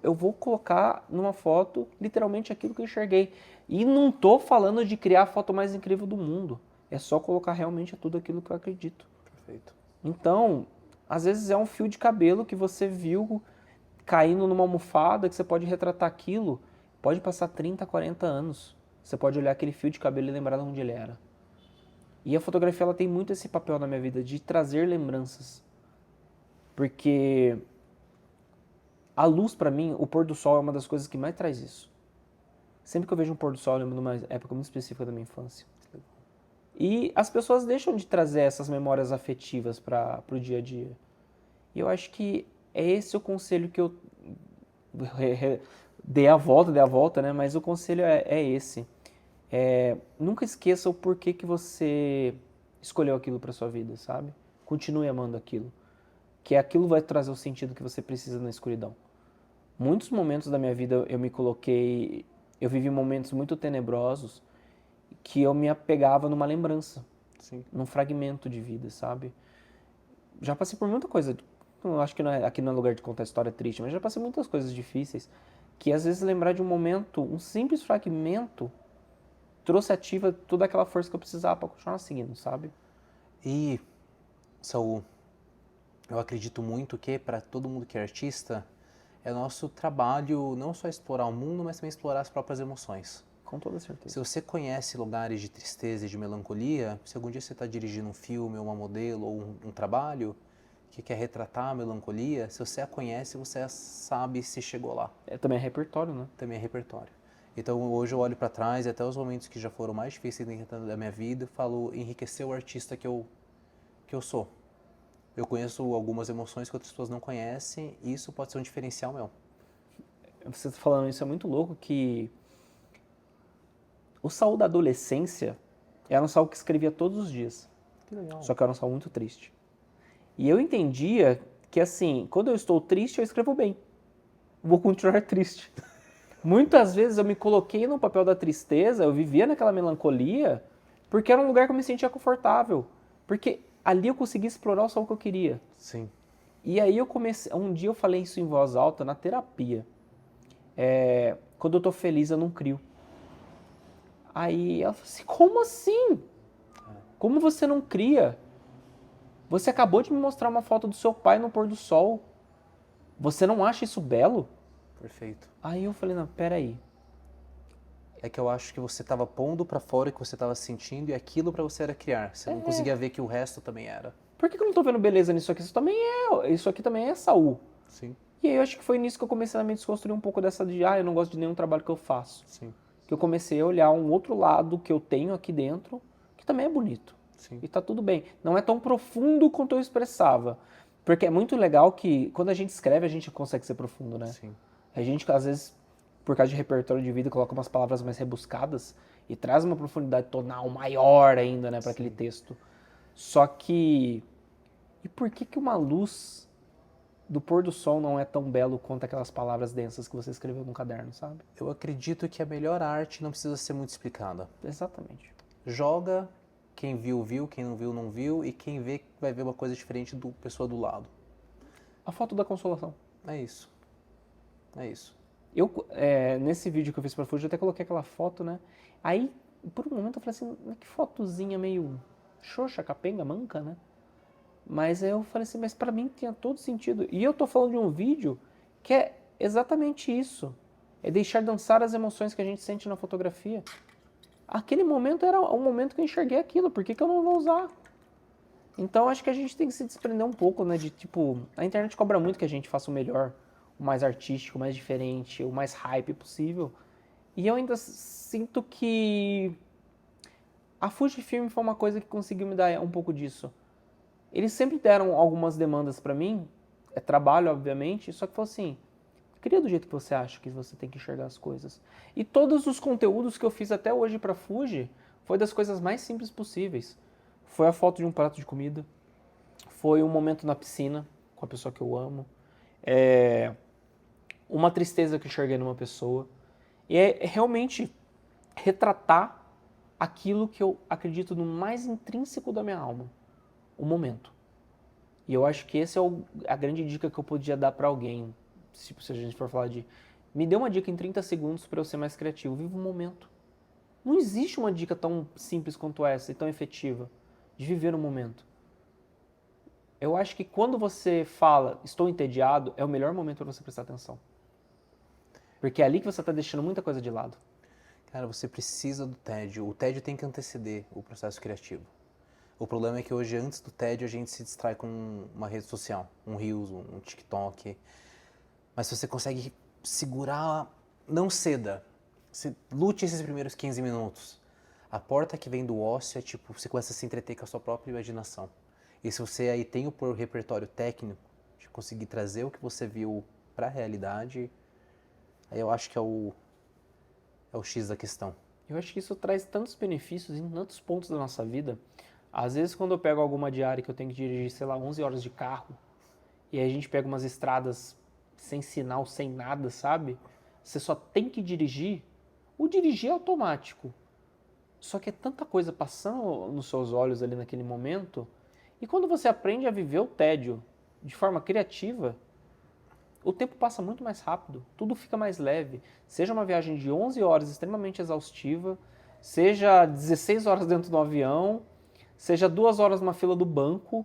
B: eu vou colocar numa foto literalmente aquilo que eu enxerguei. E não tô falando de criar a foto mais incrível do mundo. É só colocar realmente tudo aquilo que eu acredito.
A: Perfeito.
B: Então, às vezes é um fio de cabelo que você viu caindo numa almofada, que você pode retratar aquilo. Pode passar 30, 40 anos. Você pode olhar aquele fio de cabelo e lembrar de onde ele era. E a fotografia ela tem muito esse papel na minha vida, de trazer lembranças. Porque a luz, pra mim, o pôr do sol é uma das coisas que mais traz isso. Sempre que eu vejo um pôr do sol, eu lembro de uma época muito específica da minha infância. E as pessoas deixam de trazer essas memórias afetivas para o dia a dia. E eu acho que é esse o conselho que eu dei a volta, né? Mas o conselho é esse. Nunca esqueça o porquê que você escolheu aquilo para sua vida, sabe? Continue amando aquilo. Que aquilo vai trazer o sentido que você precisa na escuridão. Muitos momentos da minha vida eu vivi momentos muito tenebrosos que eu me apegava numa lembrança,
A: Sim.
B: num fragmento de vida, sabe? Já passei por muita coisa, eu acho que aqui não é lugar de contar história triste, mas já passei muitas coisas difíceis que às vezes lembrar de um momento, um simples fragmento, trouxe ativa toda aquela força que eu precisava para continuar seguindo, sabe?
A: E, Saul, eu acredito muito que para todo mundo que é artista, é nosso trabalho não só explorar o mundo, mas também explorar as próprias emoções.
B: Com toda certeza.
A: Se você conhece lugares de tristeza e de melancolia, se algum dia você está dirigindo um filme, ou uma modelo, ou um trabalho que quer retratar a melancolia, se você a conhece, você sabe se chegou lá.
B: Também é repertório, né?
A: Também é repertório. Então hoje eu olho para trás e até os momentos que já foram mais difíceis da minha vida, falo, enriqueceu o artista que eu sou. Eu conheço algumas emoções que outras pessoas não conhecem e isso pode ser um diferencial meu.
B: Você tá falando isso, é muito louco que o Saul da adolescência era um Saul que escrevia todos os dias.
A: Que legal.
B: Só que era um Saul muito triste. E eu entendia que, assim, quando eu estou triste, eu escrevo bem. Vou continuar triste. Muitas vezes eu me coloquei no papel da tristeza, eu vivia naquela melancolia, porque era um lugar que eu me sentia confortável. Porque ali eu conseguia explorar o Saul que eu queria.
A: Sim.
B: E aí um dia eu falei isso em voz alta na terapia. Quando eu tô feliz, eu não crio. Aí ela falou assim, como assim? Como você não cria? Você acabou de me mostrar uma foto do seu pai no pôr do sol. Você não acha isso belo?
A: Perfeito.
B: Aí eu falei, não, peraí.
A: É que eu acho que você estava pondo para fora o que você estava sentindo e aquilo para você era criar. Você não conseguia ver que o resto também era.
B: Por que eu não tô vendo beleza nisso aqui? Isso aqui também é Saul.
A: Sim.
B: E aí eu acho que foi nisso que eu comecei a me desconstruir um pouco dessa de, eu não gosto de nenhum trabalho que eu faço.
A: Sim.
B: Que eu comecei a olhar um outro lado que eu tenho aqui dentro, que também é bonito.
A: Sim.
B: E tá tudo bem. Não é tão profundo quanto eu expressava. Porque é muito legal que quando a gente escreve, a gente consegue ser profundo, né?
A: Sim.
B: A gente, às vezes, por causa de repertório de vida, coloca umas palavras mais rebuscadas e traz uma profundidade tonal maior ainda, né, para aquele texto. Só que... E por que uma luz do pôr do sol não é tão belo quanto aquelas palavras densas que você escreveu no caderno, sabe?
A: Eu acredito que a melhor arte não precisa ser muito explicada.
B: Exatamente.
A: Joga, quem viu, viu, quem não viu, não viu, e quem vê vai ver uma coisa diferente do pessoa do lado.
B: A foto da consolação.
A: É isso. É isso.
B: Nesse vídeo que eu fiz pra Fuji, eu até coloquei aquela foto, né? Aí, por um momento, eu falei assim, que fotozinha meio xoxa, capenga, manca, né? Mas aí eu falei assim, mas pra mim tinha todo sentido. E eu tô falando de um vídeo que é exatamente isso. É deixar dançar as emoções que a gente sente na fotografia. Aquele momento era o momento que eu enxerguei aquilo, por que eu não vou usar? Então acho que a gente tem que se desprender um pouco, né? De tipo, a internet cobra muito que a gente faça o melhor, o mais artístico, o mais diferente, o mais hype possível. E eu ainda sinto que a Fujifilm foi uma coisa que conseguiu me dar um pouco disso. Eles sempre deram algumas demandas pra mim, é trabalho, obviamente, só que foi assim, cria do jeito que você acha que você tem que enxergar as coisas. E todos os conteúdos que eu fiz até hoje pra Fuji foi das coisas mais simples possíveis. Foi a foto de um prato de comida, foi um momento na piscina com a pessoa que eu amo, uma tristeza que eu enxerguei numa pessoa. E é realmente retratar aquilo que eu acredito no mais intrínseco da minha alma, o momento. E eu acho que esse é a grande dica que eu podia dar pra alguém. Se a gente for falar de... Me dê uma dica em 30 segundos pra eu ser mais criativo. Viva o momento. Não existe uma dica tão simples quanto essa e tão efetiva de viver o momento. Eu acho que quando você fala, estou entediado, é o melhor momento para você prestar atenção. Porque é ali que você está deixando muita coisa de lado.
A: Cara, você precisa do tédio. O tédio tem que anteceder o processo criativo. O problema é que hoje, antes do tédio, a gente se distrai com uma rede social, um Reels, um TikTok. Mas se você consegue segurar, não ceda. Lute esses primeiros 15 minutos. A porta que vem do ócio é tipo, você começa a se entreter com a sua própria imaginação. E se você aí tem o repertório técnico de conseguir trazer o que você viu para a realidade, aí eu acho que é o X da questão.
B: Eu acho que isso traz tantos benefícios em tantos pontos da nossa vida. Às vezes, quando eu pego alguma diária que eu tenho que dirigir, sei lá, 11 horas de carro, e aí a gente pega umas estradas sem sinal, sem nada, sabe? Você só tem que dirigir. O dirigir é automático. Só que é tanta coisa passando nos seus olhos ali naquele momento. E quando você aprende a viver o tédio de forma criativa, o tempo passa muito mais rápido, tudo fica mais leve. Seja uma viagem de 11 horas extremamente exaustiva, seja 16 horas dentro do avião, seja 2 horas numa fila do banco.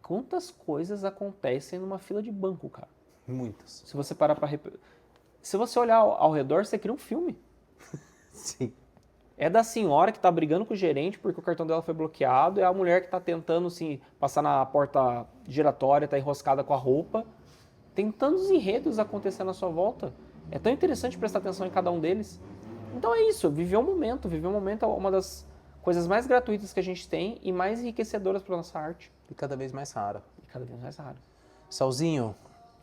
B: Quantas coisas acontecem numa fila de banco, cara?
A: Muitas.
B: Se você parar pra... Se você olhar ao redor, você cria um filme.
A: Sim.
B: É da senhora que tá brigando com o gerente porque o cartão dela foi bloqueado, é a mulher que tá tentando assim, passar na porta giratória, tá enroscada com a roupa. Tem tantos enredos acontecendo à sua volta. É tão interessante prestar atenção em cada um deles. Então é isso, viver o momento. Viver o momento é uma das coisas mais gratuitas que a gente tem e mais enriquecedoras para nossa arte.
A: E cada vez mais rara.
B: E cada vez mais raro.
A: Salzinho,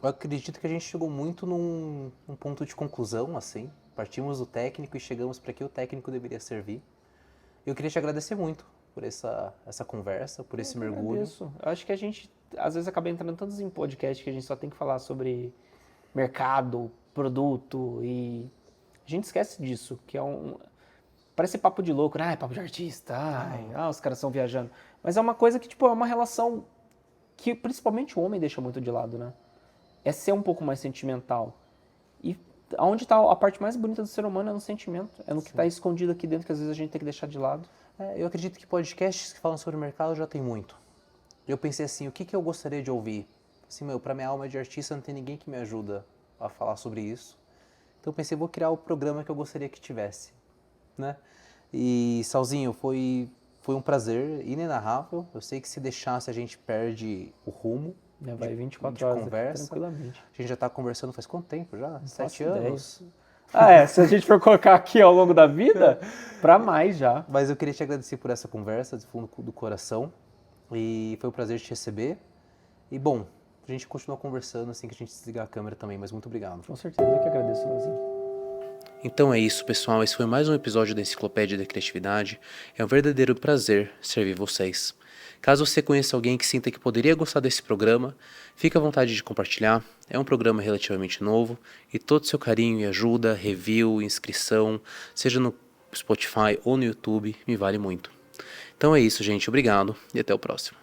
A: eu acredito que a gente chegou muito num ponto de conclusão, assim. Partimos do técnico e chegamos para que o técnico deveria servir. Eu queria te agradecer muito por essa conversa, por esse mergulho.
B: Agradeço. Eu acho que a gente, às vezes, acaba entrando tantos em podcast que a gente só tem que falar sobre mercado, produto e a gente esquece disso, que é parece papo de louco, né? Papo de artista, os caras estão viajando. Mas é uma coisa que, tipo, é uma relação que principalmente o homem deixa muito de lado, né? É ser um pouco mais sentimental. E onde está a parte mais bonita do ser humano é no sentimento, é no que está escondido aqui dentro que às vezes a gente tem que deixar de lado.
A: Eu acredito que podcasts que falam sobre o mercado já tem muito. Eu pensei assim, o que eu gostaria de ouvir? Assim, pra minha alma de artista não tem ninguém que me ajuda a falar sobre isso. Então eu pensei, vou criar o programa que eu gostaria que tivesse, né? E, Salzinho, foi um prazer inenarrável. Eu sei que se deixasse a gente perde o rumo.
B: Vai 24
A: de
B: horas
A: conversa.
B: aqui, tranquilamente.
A: A gente já tá conversando faz quanto tempo já?
B: Não
A: 7
B: faço
A: anos?
B: Se a gente for colocar aqui ao longo da vida, pra mais já.
A: Mas eu queria te agradecer por essa conversa, do fundo do coração. E foi um prazer te receber. E, bom, a gente continua conversando assim que a gente desligar a câmera também, mas muito obrigado.
B: Com certeza, eu que agradeço, Leozinho.
A: Então é isso, pessoal. Esse foi mais um episódio da Enciclopédia da Criatividade. É um verdadeiro prazer servir vocês. Caso você conheça alguém que sinta que poderia gostar desse programa, fique à vontade de compartilhar. É um programa relativamente novo e todo o seu carinho e ajuda, review, inscrição, seja no Spotify ou no YouTube, me vale muito. Então é isso, gente. Obrigado e até o próximo.